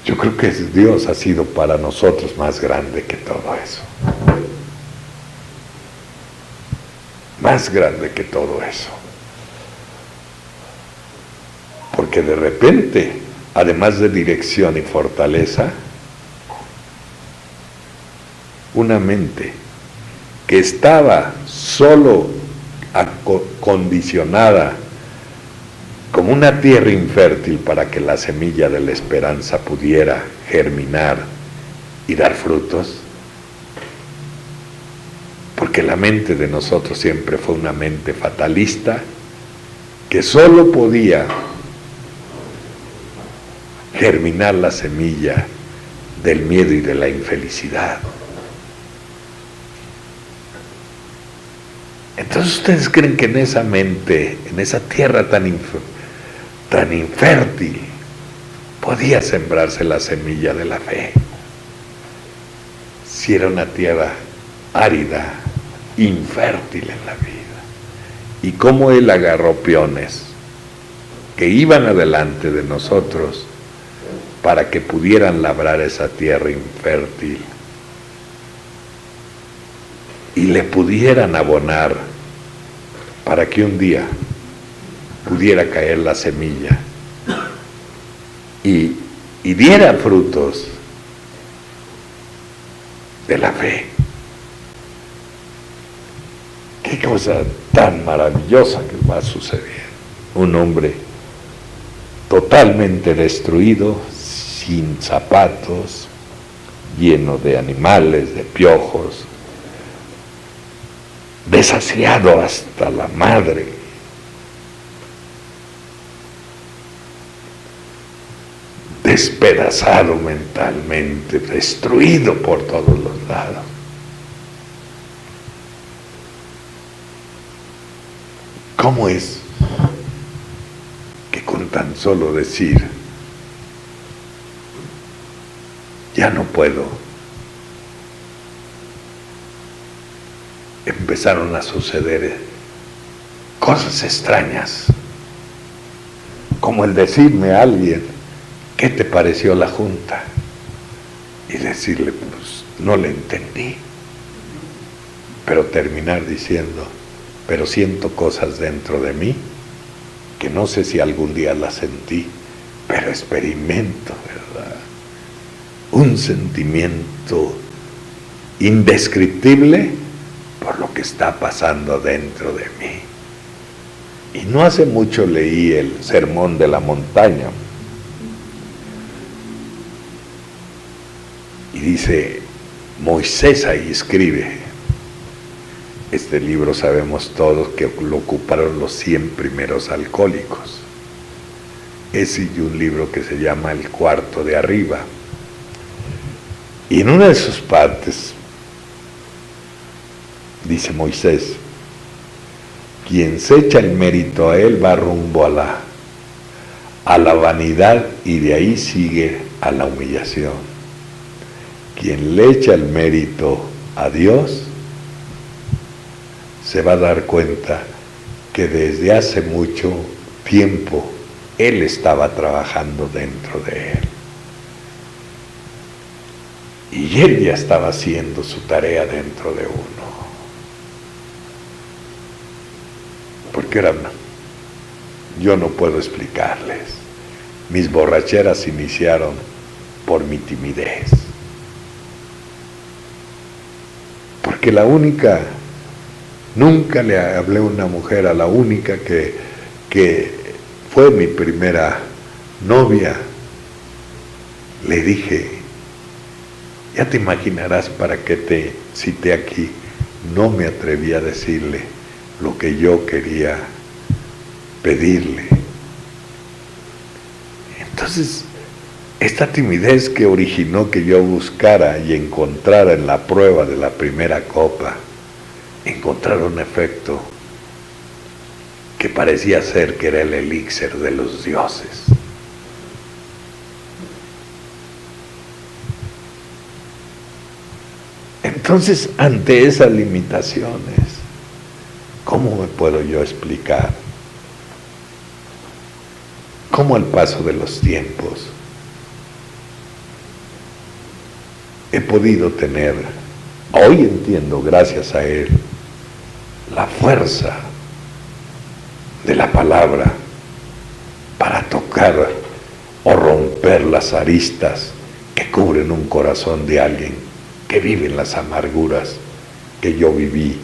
Yo creo que Dios ha sido para nosotros más grande que todo eso. Más grande que todo eso. Porque de repente, además de dirección y fortaleza, una mente que estaba solo condicionada como una tierra infértil para que la semilla de la esperanza pudiera germinar y dar frutos, porque la mente de nosotros siempre fue una mente fatalista que solo podía germinar la semilla del miedo y de la infelicidad. Entonces ustedes creen que en esa mente, en esa tierra tan infértil, podía sembrarse la semilla de la fe. Si era una tierra árida, infértil en la vida. Y cómo Él agarró peones que iban adelante de nosotros para que pudieran labrar esa tierra infértil y le pudieran abonar para que un día pudiera caer la semilla y diera frutos de la fe. Qué cosa tan maravillosa que va a suceder. Un hombre totalmente destruido, sin zapatos, lleno de animales, de piojos, desasiado hasta la madre, despedazado mentalmente, destruido por todos los lados. ¿Cómo es que con tan solo decir, ya no puedo, empezaron a suceder cosas extrañas, como el decirme a alguien, ¿qué te pareció la junta? Y decirle, pues no le entendí, pero terminar diciendo, pero siento cosas dentro de mí que no sé si algún día las sentí, pero experimento, ¿verdad? Un sentimiento indescriptible por lo que está pasando dentro de mí. Y no hace mucho leí el Sermón de la Montaña, y dice, Moisés ahí escribe, este libro sabemos todos que lo ocuparon los 100 primeros alcohólicos, ese y un libro que se llama El Cuarto de Arriba, y en una de sus partes dice Moisés, quien se echa el mérito a él va rumbo a la vanidad y de ahí sigue a la humillación. Quien le echa el mérito a Dios se va a dar cuenta que desde hace mucho tiempo Él estaba trabajando dentro de él. Y Él ya estaba haciendo su tarea dentro de uno. Porque ahora yo no puedo explicarles. Mis borracheras iniciaron por mi timidez. Porque nunca le hablé a una mujer, a la única que fue mi primera novia, le dije, ya te imaginarás para qué te cité aquí. No me atreví a decirle lo que yo quería pedirle. Entonces, esta timidez que originó que yo buscara y encontrara en la prueba de la primera copa, encontrar un efecto que parecía ser que era el elixir de los dioses. Entonces, ante esas limitaciones, ¿cómo me puedo yo explicar? ¿Cómo al paso de los tiempos he podido tener, hoy entiendo, gracias a él, la fuerza de la palabra para tocar o romper las aristas que cubren un corazón de alguien que vive en las amarguras que yo viví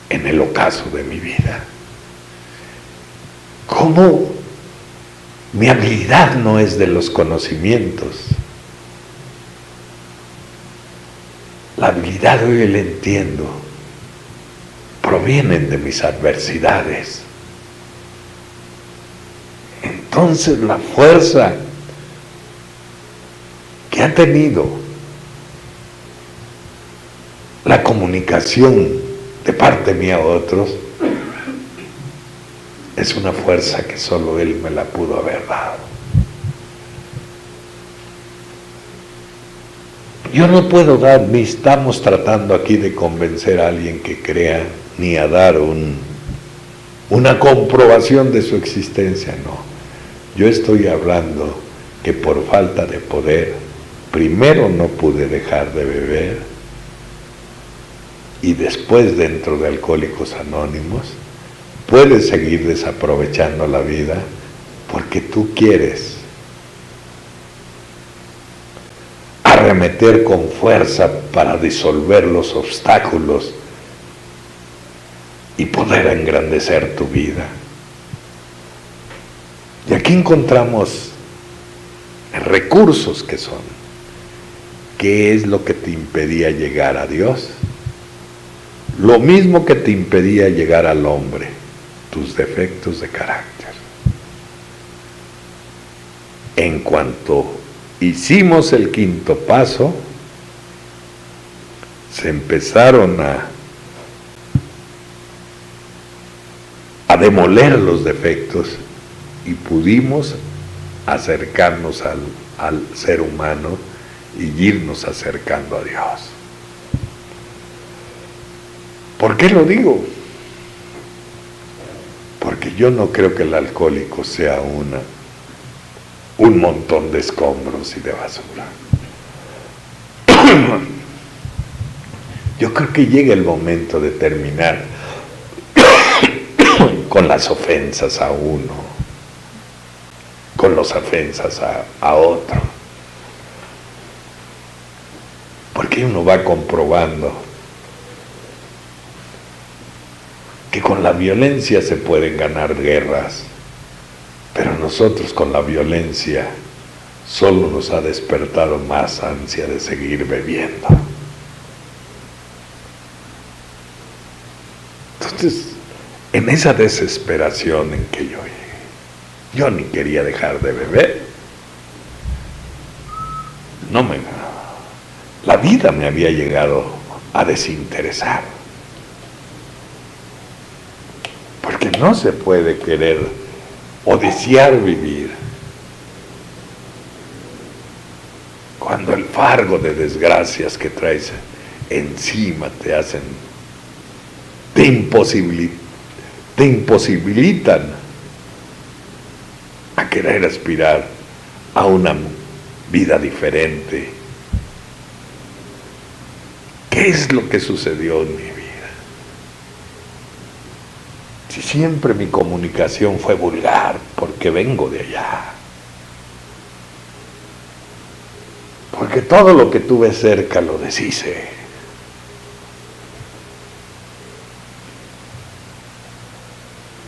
en el ocaso de mi vida? ¿Cómo mi habilidad no es de los conocimientos? La habilidad, hoy la entiendo, provienen de mis adversidades. Entonces la fuerza que ha tenido la comunicación de parte mía a otros es una fuerza que solo él me la pudo haber dado. Yo no puedo dar, ni estamos tratando aquí de convencer a alguien que crea, ni a dar una comprobación de su existencia, no. Yo estoy hablando que por falta de poder, primero no pude dejar de beber, y después dentro de Alcohólicos Anónimos, puedes seguir desaprovechando la vida porque tú quieres arremeter con fuerza para disolver los obstáculos y poder engrandecer tu vida. Y aquí encontramos recursos que son. ¿Qué es lo que te impedía llegar a Dios? Lo mismo que te impedía llegar al hombre, tus defectos de carácter. En cuanto hicimos el quinto paso, se empezaron a demoler los defectos y pudimos acercarnos al ser humano y irnos acercando a Dios. ¿Por qué lo digo? Porque yo no creo que el alcohólico sea un montón de escombros y de basura. Yo creo que llega el momento de terminar con las ofensas a uno, con las ofensas a otro. Porque uno va comprobando que con la violencia se pueden ganar guerras, pero nosotros con la violencia solo nos ha despertado más ansia de seguir bebiendo. Entonces, en esa desesperación en que yo llegué, yo ni quería dejar de beber. La vida me había llegado a desinteresar. Porque no se puede querer o desear vivir cuando el fardo de desgracias que traes encima te imposibilitan a querer aspirar a una vida diferente. ¿Qué es lo que sucedió en mi vida? Si siempre mi comunicación fue vulgar, porque vengo de allá. Porque todo lo que tuve cerca lo deshice.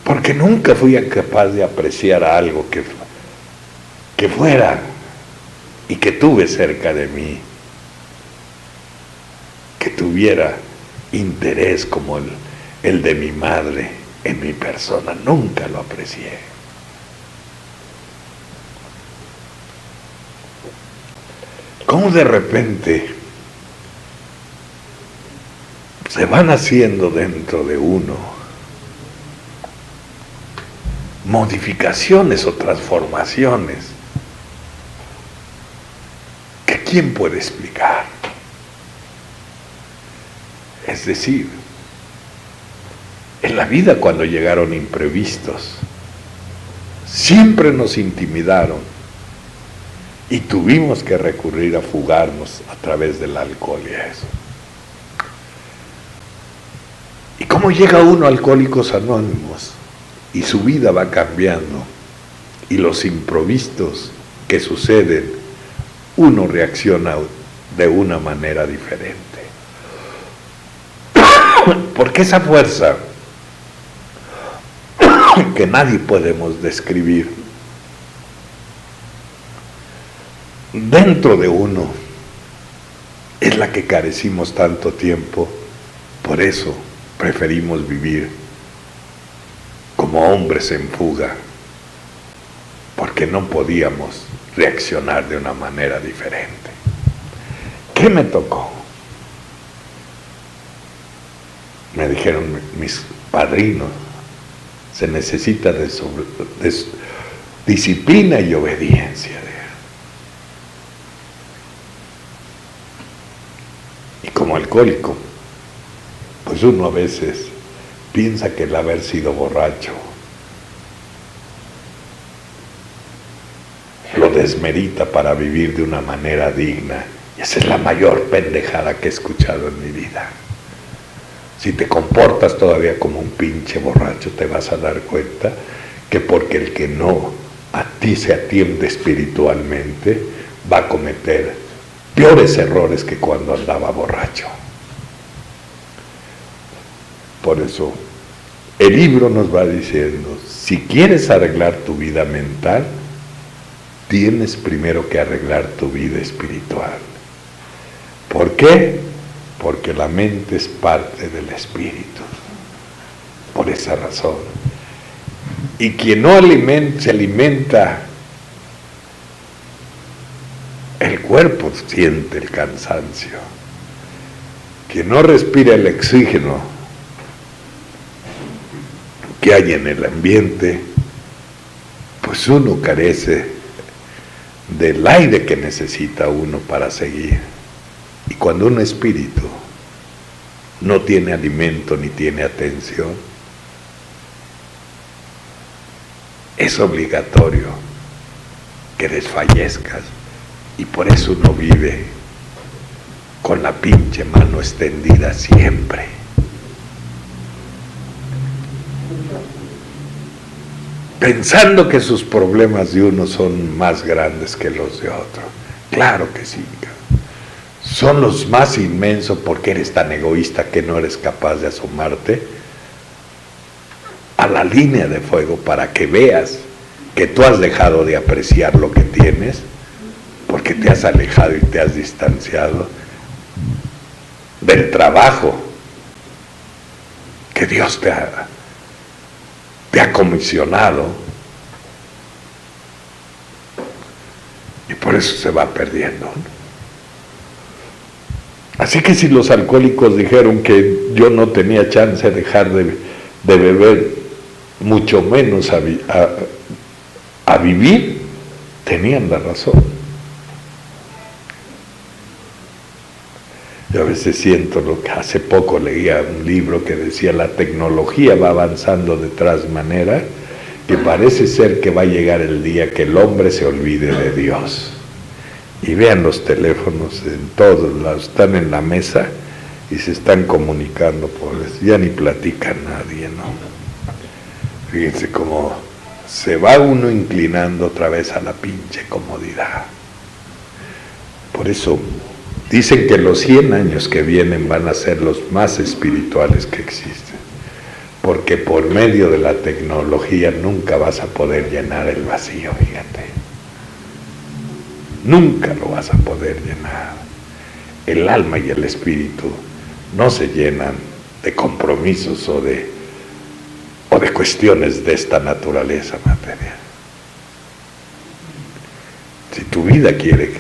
Porque nunca fui capaz de apreciar algo que fuera y que tuve cerca de mí, que tuviera interés como el de mi madre, en mi persona, nunca lo aprecié. ¿Cómo de repente se van haciendo dentro de uno modificaciones o transformaciones que quién puede explicar? Es decir, en la vida cuando llegaron imprevistos, siempre nos intimidaron y tuvimos que recurrir a fugarnos a través del alcohol y eso. ¿Y cómo llega uno a Alcohólicos Anónimos? Y su vida va cambiando, y los imprevistos que suceden, uno reacciona de una manera diferente. Porque esa fuerza que nadie podemos describir dentro de uno es la que carecimos tanto tiempo. Por eso preferimos vivir como hombres en fuga, porque no podíamos reaccionar de una manera diferente. ¿Qué me tocó? Me dijeron mis padrinos, se necesita de disciplina y obediencia. Y como alcohólico, pues uno a veces piensa que el haber sido borracho lo desmerita para vivir de una manera digna. Y esa es la mayor pendejada que he escuchado en mi vida. Si te comportas todavía como un pinche borracho, te vas a dar cuenta que porque el que no a ti se atiende espiritualmente va a cometer peores errores que cuando andaba borracho. Por eso el libro nos va diciendo, si quieres arreglar tu vida mental, tienes primero que arreglar tu vida espiritual. ¿Por qué? Porque la mente es parte del espíritu. Por esa razón. Y quien no se alimenta, el cuerpo siente el cansancio. Quien no respira el oxígeno que hay en el ambiente, pues uno carece del aire que necesita uno para seguir. Y cuando un espíritu no tiene alimento ni tiene atención, es obligatorio que desfallezcas, y por eso uno vive con la pinche mano extendida siempre. Pensando que sus problemas de uno son más grandes que los de otro. Claro que sí, son los más inmensos, porque eres tan egoísta que no eres capaz de asomarte a la línea de fuego para que veas que tú has dejado de apreciar lo que tienes, porque te has alejado y te has distanciado del trabajo que Dios te ha comisionado, y por eso se va perdiendo, ¿no? Así que si los alcohólicos dijeron que yo no tenía chance de dejar de beber, mucho menos a vivir, tenían la razón. Yo a veces siento lo que hace poco leía un libro que decía: la tecnología va avanzando de tal manera que parece ser que va a llegar el día que el hombre se olvide de Dios. Y vean los teléfonos en todos lados, están en la mesa y se están comunicando por eso, ya ni platica nadie, ¿no? Fíjense cómo se va uno inclinando otra vez a la pinche comodidad. Por eso dicen que los 100 años que vienen van a ser los más espirituales que existen, porque por medio de la tecnología nunca vas a poder llenar el vacío, fíjate. Nunca lo vas a poder llenar. El alma y el espíritu no se llenan de compromisos o de o de cuestiones de esta naturaleza material. Si tu vida quiere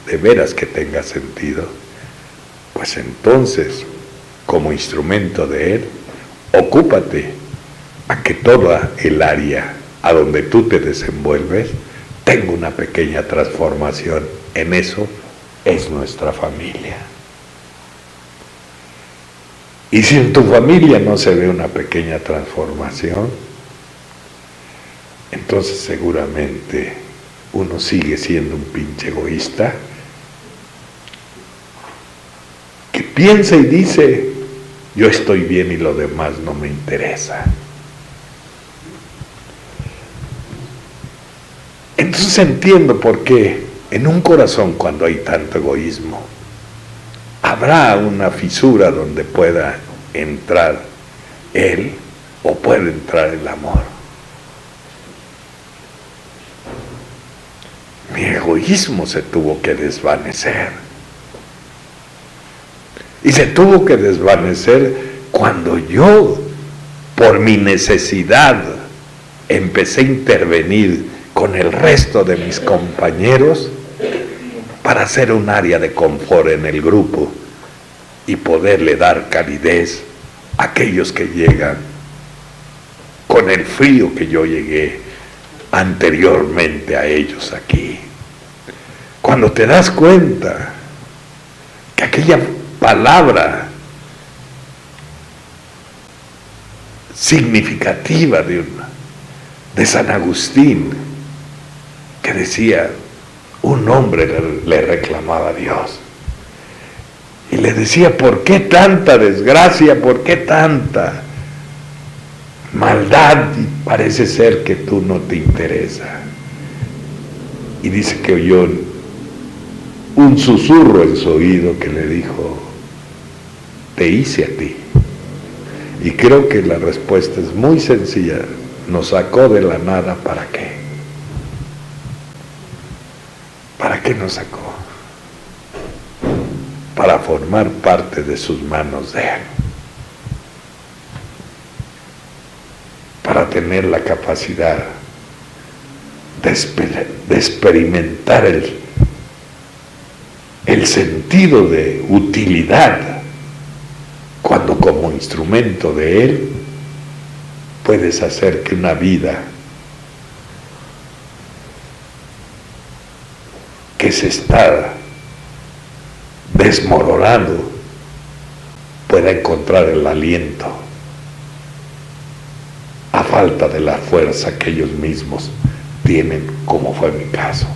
de veras que tenga sentido, pues entonces, como instrumento de Él, ocúpate a que toda el área a donde tú te desenvuelves tenga una pequeña transformación. En eso es nuestra familia. Y si en tu familia no se ve una pequeña transformación, entonces seguramente uno sigue siendo un pinche egoísta que piensa y dice, yo estoy bien y lo demás no me interesa. Entonces entiendo por qué en un corazón, cuando hay tanto egoísmo, habrá una fisura donde pueda entrar Él o puede entrar el amor. Mi egoísmo se tuvo que desvanecer. Y se tuvo que desvanecer cuando yo, por mi necesidad, empecé a intervenir con el resto de mis compañeros para hacer un área de confort en el grupo y poderle dar calidez a aquellos que llegan con el frío que yo llegué anteriormente a ellos aquí. Cuando te das cuenta que aquella palabra significativa de San Agustín, que decía, un hombre le reclamaba a Dios y le decía, ¿por qué tanta desgracia? ¿Por qué tanta maldad? Y parece ser que tú no te interesa. Y dice que oyó un susurro en su oído que le dijo, te hice a ti. Y creo que la respuesta es muy sencilla, nos sacó de la nada, ¿para qué? ¿Para qué nos sacó? Para formar parte de sus manos de Él, para tener la capacidad de experimentar el sentido de utilidad, cuando como instrumento de Él puedes hacer que una vida que se está desmoronando pueda encontrar el aliento a falta de la fuerza que ellos mismos tienen, como fue mi caso.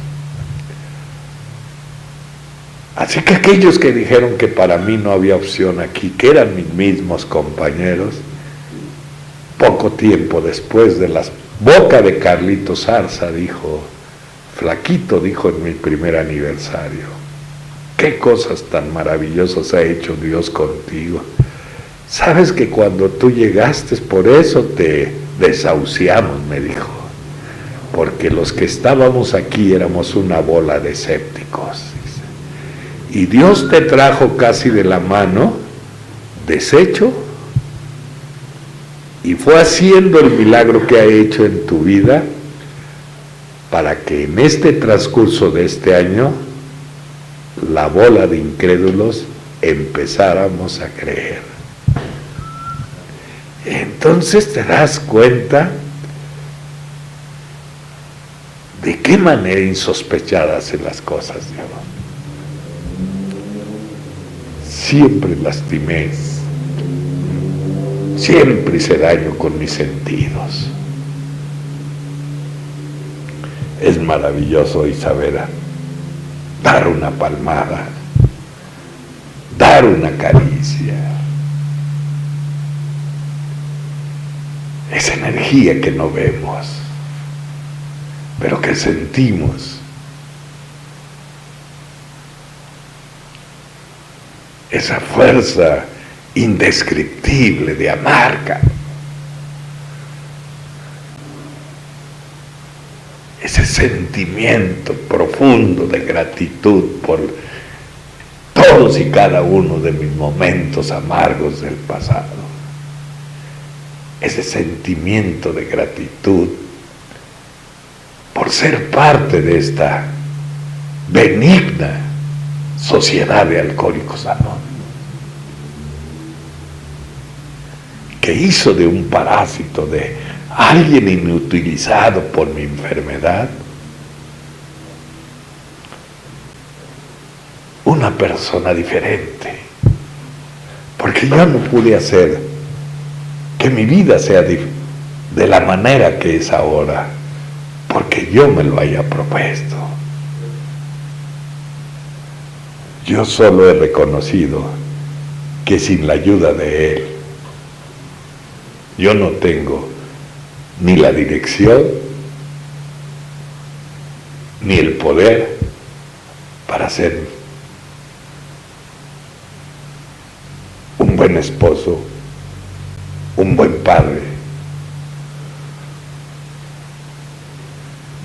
Así que aquellos que dijeron que para mí no había opción aquí, que eran mis mismos compañeros, poco tiempo después de la boca de Carlito Zarza dijo, flaquito, dijo en mi primer aniversario, qué cosas tan maravillosas ha hecho Dios contigo. Sabes que cuando tú llegaste, por eso te desahuciamos, me dijo, porque los que estábamos aquí éramos una bola de escépticos. Y Dios te trajo casi de la mano, deshecho, y fue haciendo el milagro que ha hecho en tu vida, para que en este transcurso de este año, la bola de incrédulos empezáramos a creer. Entonces te das cuenta de qué manera insospechada hacen las cosas Dios. Siempre lastimé, siempre hice daño con mis sentidos. Es maravilloso hoy saber dar una palmada, dar una caricia. Esa energía que no vemos, pero que sentimos. Esa fuerza indescriptible de amar, ese sentimiento profundo de gratitud por todos y cada uno de mis momentos amargos del pasado. ese sentimiento de gratitud por ser parte de esta benigna sociedad de Alcohólicos Anónimos, que hizo de un parásito, de alguien inutilizado por mi enfermedad, una persona diferente, porque yo no pude hacer que mi vida sea de la manera que es ahora, porque yo me lo haya propuesto. Yo solo he reconocido que sin la ayuda de Él, yo no tengo ni la dirección, ni el poder para ser un buen esposo, un buen padre.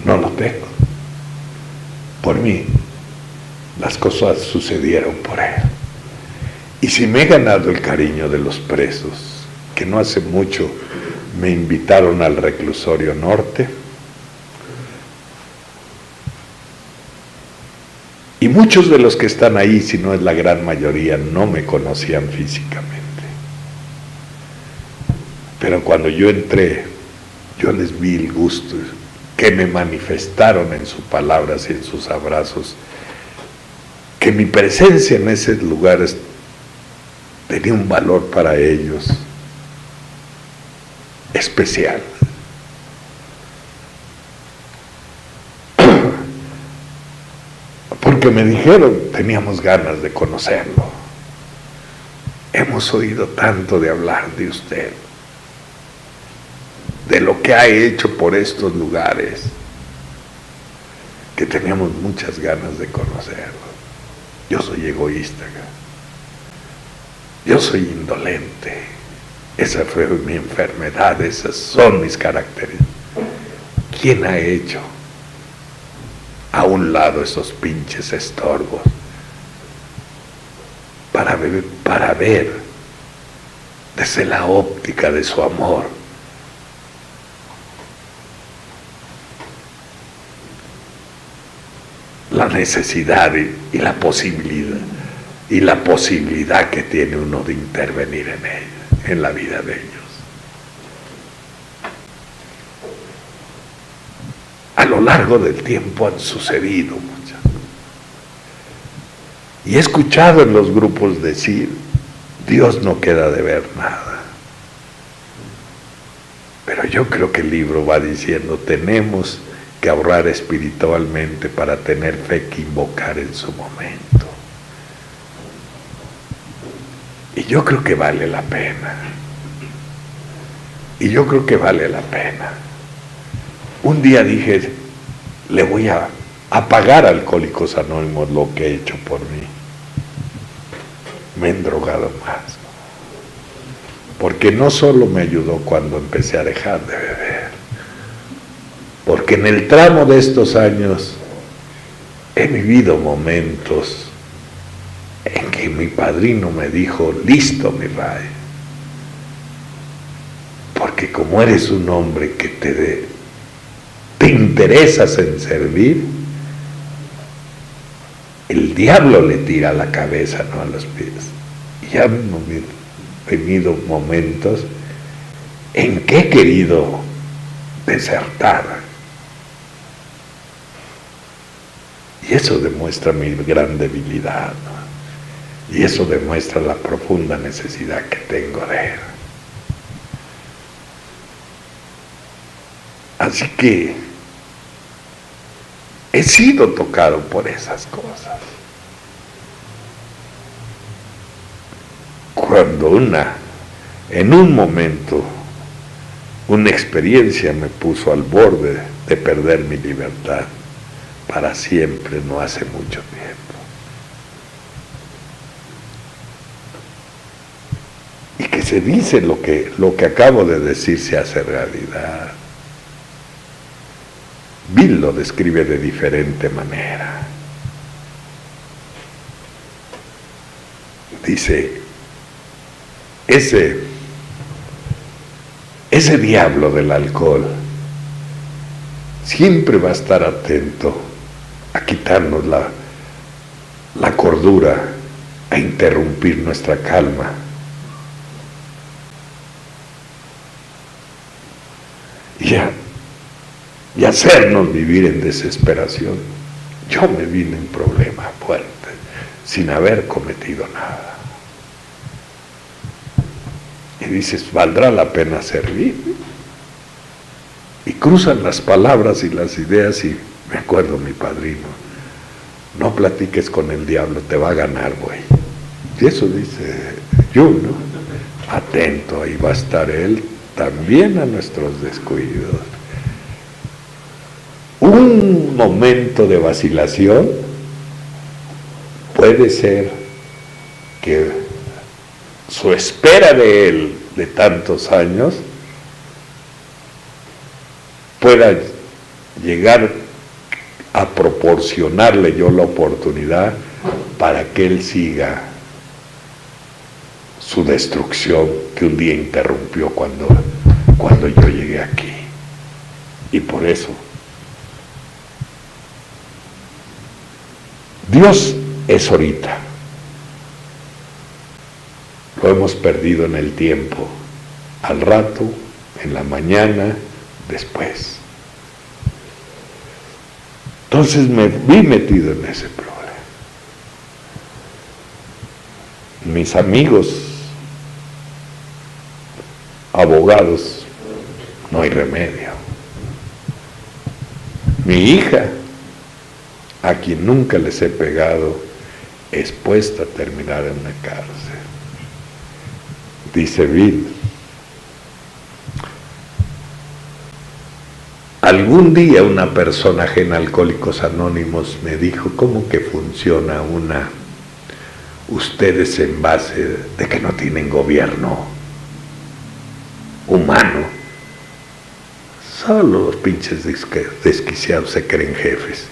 No lo tengo. Por mí, las cosas sucedieron por Él. Y si me he ganado el cariño de los presos, que no hace mucho me invitaron al reclusorio norte, y muchos de los que están ahí, si no es la gran mayoría, no me conocían físicamente. Pero cuando yo entré, yo les vi el gusto que me manifestaron en sus palabras y en sus abrazos, que mi presencia en esos lugares tenía un valor para ellos especial. Porque me dijeron, teníamos ganas de conocerlo. Hemos oído tanto de hablar de usted, de lo que ha hecho por estos lugares, que teníamos muchas ganas de conocerlo. Yo soy egoísta, yo soy indolente. Esa fue mi enfermedad, esas son mis caracteres. ¿Quién ha hecho a un lado esos pinches estorbos para ver desde la óptica de su amor la necesidad y la posibilidad que tiene uno de intervenir en ella, en la vida de ellos? A lo largo del tiempo han sucedido muchas. Y he escuchado en los grupos decir, Dios no queda de ver nada. Pero yo creo que el libro va diciendo, tenemos que ahorrar espiritualmente para tener fe que invocar en su momento. Y yo creo que vale la pena. Y yo creo que vale la pena. Un día dije, le voy a pagar a Alcohólicos Anónimos lo que he hecho por mí. Me he drogado más. Porque no solo me ayudó cuando empecé a dejar de beber, porque en el tramo de estos años he vivido momentos en que mi padrino me dijo, listo mi Ray, porque como eres un hombre que te interesas en servir, el diablo le tira a la cabeza, no a los pies. Y han venido momentos en que he querido desertar. Y eso demuestra mi gran debilidad, ¿no? Y eso demuestra la profunda necesidad que tengo de Él. Así que he sido tocado por esas cosas. Cuando en un momento, una experiencia me puso al borde de perder mi libertad para siempre, no hace mucho tiempo. Y que se dice lo que acabo de decir se hace realidad. Bill lo describe de diferente manera. Dice, ese ese diablo del alcohol siempre va a estar atento a quitarnos la cordura, a interrumpir nuestra calma. Y hacernos vivir en desesperación. Yo me vine en problema fuerte, sin haber cometido nada. Y dices, ¿valdrá la pena servir? Y cruzan las palabras y las ideas y me acuerdo mi padrino, no platiques con el diablo, te va a ganar, güey. Y eso dice yo, ¿no? Atento, ahí va a estar él también a nuestros descuidos. Un momento de vacilación puede ser que su espera de él de tantos años pueda llegar a proporcionarle yo la oportunidad para que él siga su destrucción que un día interrumpió cuando yo llegué aquí. Y por eso Dios es ahorita. Lo hemos perdido en el tiempo, al rato, en la mañana, después. Entonces me vi metido en ese problema. Mis amigos, abogados, no hay remedio. Mi hija, a quien nunca les he pegado, es puesta a terminar en una cárcel. Dice Bill, algún día una personaje en Alcohólicos Anónimos me dijo, ¿cómo que funciona ustedes en base de que no tienen gobierno humano? Solo los pinches desquiciados se creen jefes.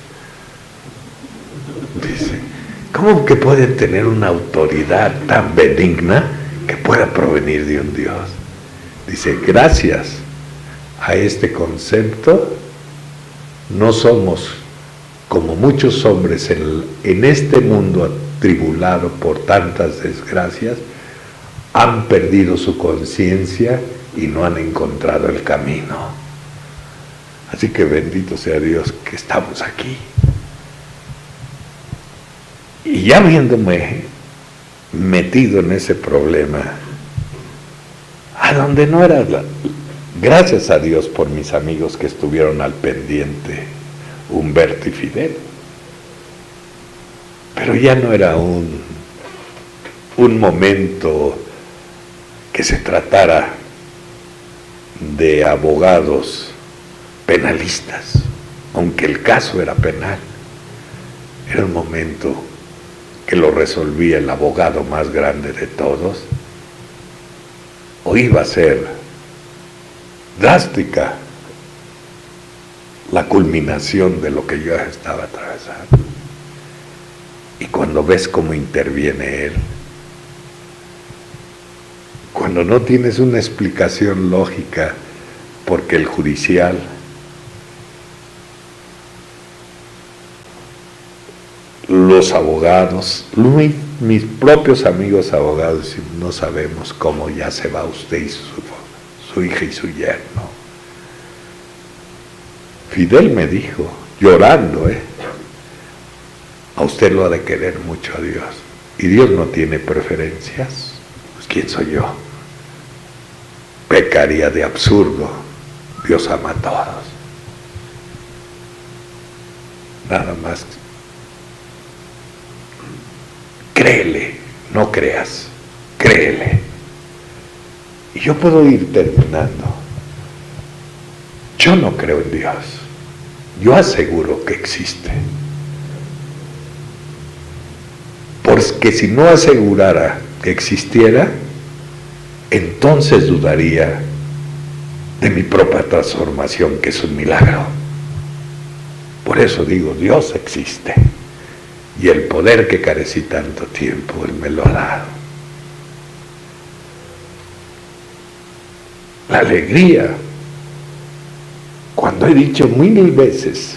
Dice, ¿cómo que pueden tener una autoridad tan benigna que pueda provenir de un Dios? Dice, gracias a este concepto no somos como muchos hombres en este mundo atribulado por tantas desgracias, han perdido su conciencia y no han encontrado el camino. Así que bendito sea Dios que estamos aquí. Y ya viéndome metido en ese problema, a donde no era, gracias a Dios por mis amigos que estuvieron al pendiente, Humberto y Fidel, pero ya no era un momento que se tratara de abogados penalistas, aunque el caso era penal. Era un momento que lo resolvía el abogado más grande de todos, o iba a ser drástica la culminación de lo que yo estaba atravesando. Y cuando ves cómo interviene él, cuando no tienes una explicación lógica, porque el judicial los abogados, mis propios amigos abogados, no sabemos cómo ya se va usted y su hija y su yerno. Fidel me dijo, llorando, a usted lo ha de querer mucho a Dios, y Dios no tiene preferencias. Pues ¿quién soy yo? Pecaría de absurdo. Dios ama a todos. Nada más. Créele, no creas, créele. Y yo puedo ir terminando. Yo no creo en Dios. Yo aseguro que existe. Porque si no asegurara que existiera, entonces dudaría de mi propia transformación, que es un milagro. Por eso digo, Dios existe. Y el poder que carecí tanto tiempo, Él me lo ha dado. la alegría, cuando he dicho 1000 veces,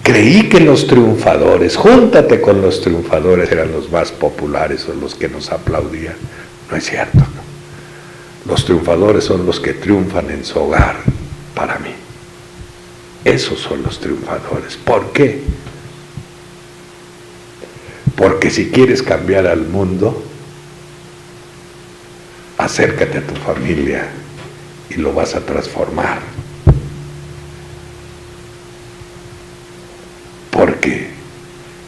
creí que los triunfadores, júntate con los triunfadores, eran los más populares o los que nos aplaudían. No es cierto. Los triunfadores son los que triunfan en su hogar, para mí. Esos son los triunfadores. ¿Por qué? Porque si quieres cambiar al mundo, acércate a tu familia y lo vas a transformar. Porque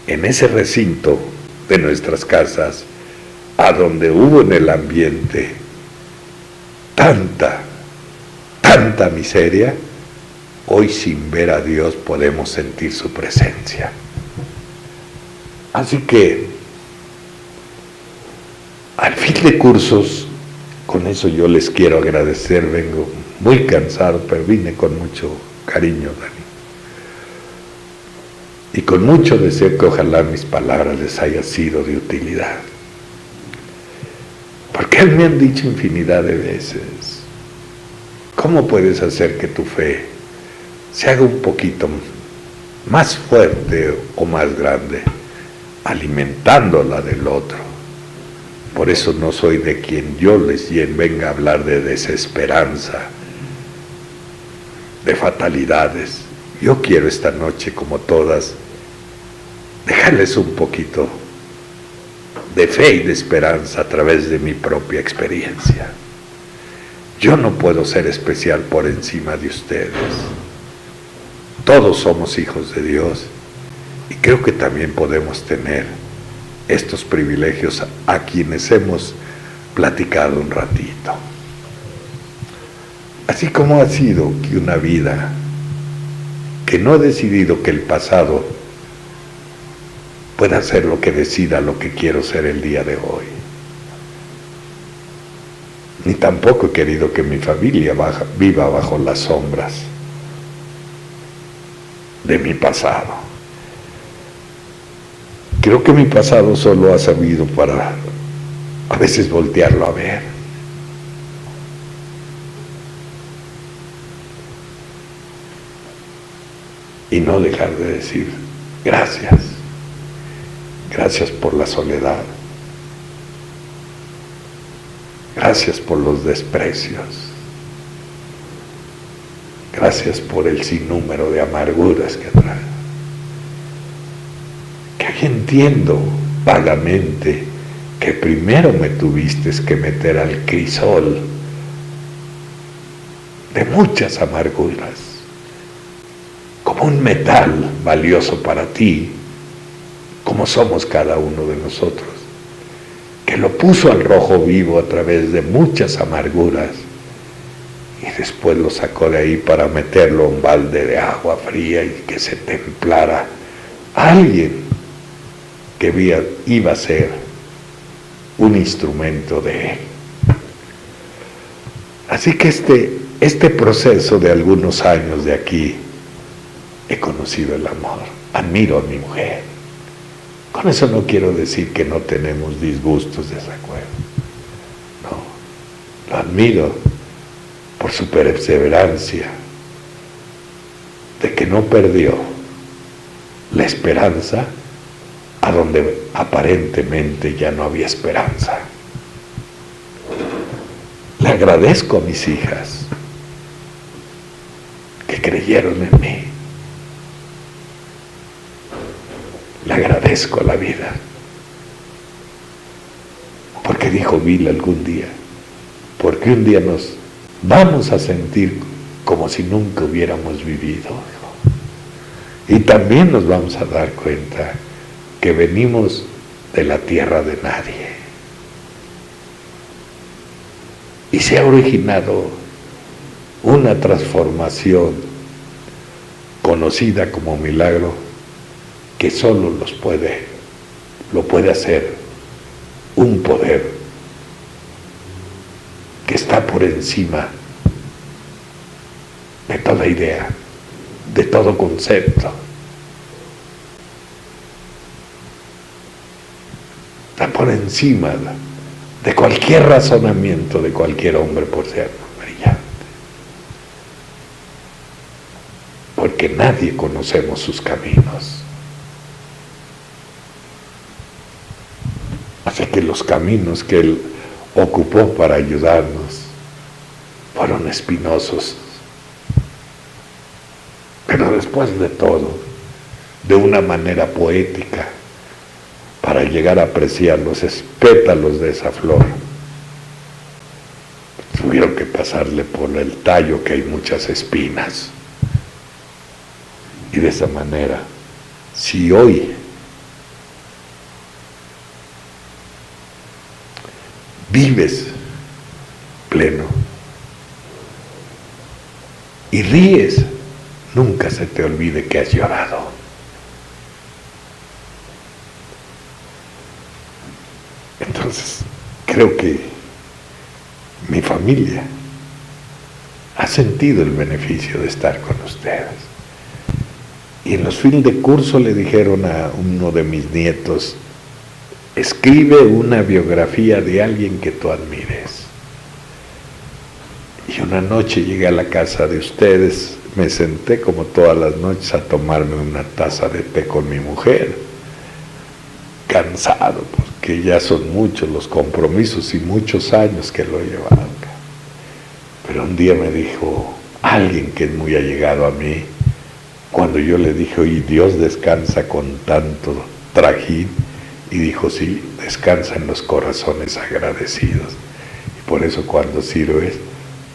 en ese recinto de nuestras casas, a donde hubo en el ambiente tanta miseria, hoy sin ver a Dios podemos sentir su presencia. Así que, al fin de cursos, con eso yo les quiero agradecer. Vengo muy cansado, pero vine con mucho cariño, Dani. Y con mucho deseo que ojalá mis palabras les haya sido de utilidad. Porque me han dicho infinidad de veces, ¿cómo puedes hacer que tu fe se haga un poquito más fuerte o más grande? Alimentando la del otro. Por eso no soy de quien yo les venga a hablar de desesperanza, de fatalidades. Yo quiero esta noche, como todas, dejarles un poquito de fe y de esperanza a través de mi propia experiencia. Yo no puedo ser especial por encima de ustedes. Todos somos hijos de Dios y creo que también podemos tener estos privilegios a quienes hemos platicado un ratito. Así como ha sido que una vida que no he decidido que el pasado pueda ser lo que decida lo que quiero ser el día de hoy. Ni tampoco he querido que mi familia viva bajo las sombras de mi pasado. Creo que mi pasado solo ha servido para a veces voltearlo a ver. Y no dejar de decir gracias. Gracias por la soledad. Gracias por los desprecios. Gracias por el sinnúmero de amarguras que trae. Que entiendo vagamente que primero me tuviste que meter al crisol de muchas amarguras, como un metal valioso para ti, como somos cada uno de nosotros, que lo puso al rojo vivo a través de muchas amarguras y después lo sacó de ahí para meterlo a un balde de agua fría y que se templara alguien que iba a ser un instrumento de él. Así que este proceso de algunos años de aquí, he conocido el amor, admiro a mi mujer. Con eso no quiero decir que no tenemos disgustos, desacuerdos. No, lo admiro por su perseverancia, de que no perdió la esperanza a donde aparentemente ya no había esperanza. Le agradezco a mis hijas que creyeron en mí. Le agradezco a la vida, porque dijo Bill algún día, porque un día nos vamos a sentir como si nunca hubiéramos vivido, y también nos vamos a dar cuenta que venimos de la tierra de nadie, y se ha originado una transformación conocida como milagro, que solo lo puede hacer un poder que está por encima de toda idea, de todo concepto. Está por encima de cualquier razonamiento de cualquier hombre por ser brillante. porque nadie conocemos sus caminos. Así que los caminos que Él ocupó para ayudarnos fueron espinosos. Pero después de todo, de una manera poética, para llegar a apreciar los pétalos de esa flor, tuvieron que pasarle por el tallo, que hay muchas espinas. Y de esa manera, si hoy vives pleno y ríes, nunca se te olvide que has llorado. Entonces, creo que mi familia ha sentido el beneficio de estar con ustedes. Y en los fines de curso le dijeron a uno de mis nietos: escribe una biografía de alguien que tú admires. Y una noche llegué a la casa de ustedes, me senté como todas las noches a tomarme una taza de té con mi mujer, cansado porque ya son muchos los compromisos y muchos años que lo he llevado acá. Pero un día me dijo alguien que es muy allegado a mí, cuando yo le dije: oye, Dios descansa con tanto trajín, y dijo: sí, descansa en los corazones agradecidos. Y por eso cuando sirves,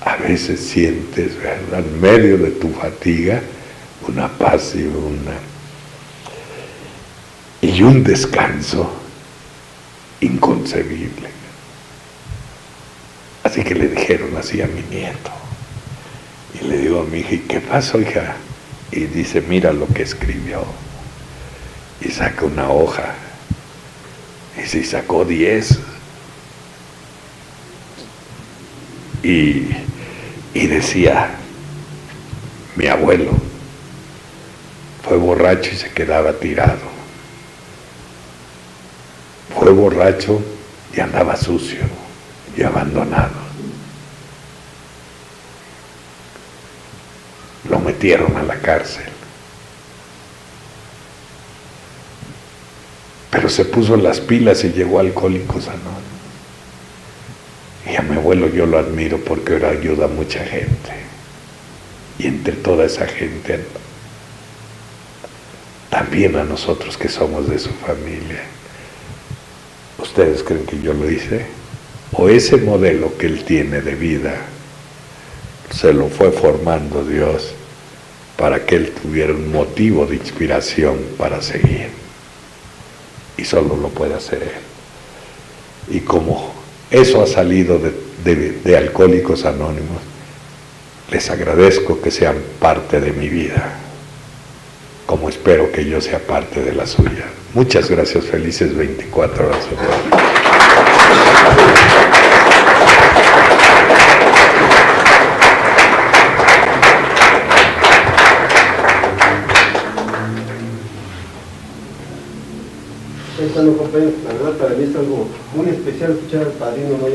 a veces sientes, ¿verdad?, en medio de tu fatiga, una paz y un descanso inconcebible. Así que le dijeron así a mi nieto, y le digo a mi hija: ¿y qué pasó, hija? Y dice: mira lo que escribió. Y saca una hoja, y se sacó 10. Y decía: mi abuelo fue borracho y se quedaba tirado. Fue borracho y andaba sucio y abandonado. Lo metieron a la cárcel. Pero se puso las pilas y llegó a Alcohólicos Anónimos. Y a mi abuelo yo lo admiro porque ahora ayuda a mucha gente. Y entre toda esa gente, también a nosotros que somos de su familia. ¿Ustedes creen que yo lo hice? ¿O ese modelo que él tiene de vida se lo fue formando Dios para que él tuviera un motivo de inspiración para seguir? Y solo lo puede hacer él. Y como eso ha salido de Alcohólicos Anónimos, les agradezco que sean parte de mi vida, como espero que yo sea parte de la suya. Muchas gracias, felices 24 horas. La verdad, para mí es algo muy especial escuchar al padrino.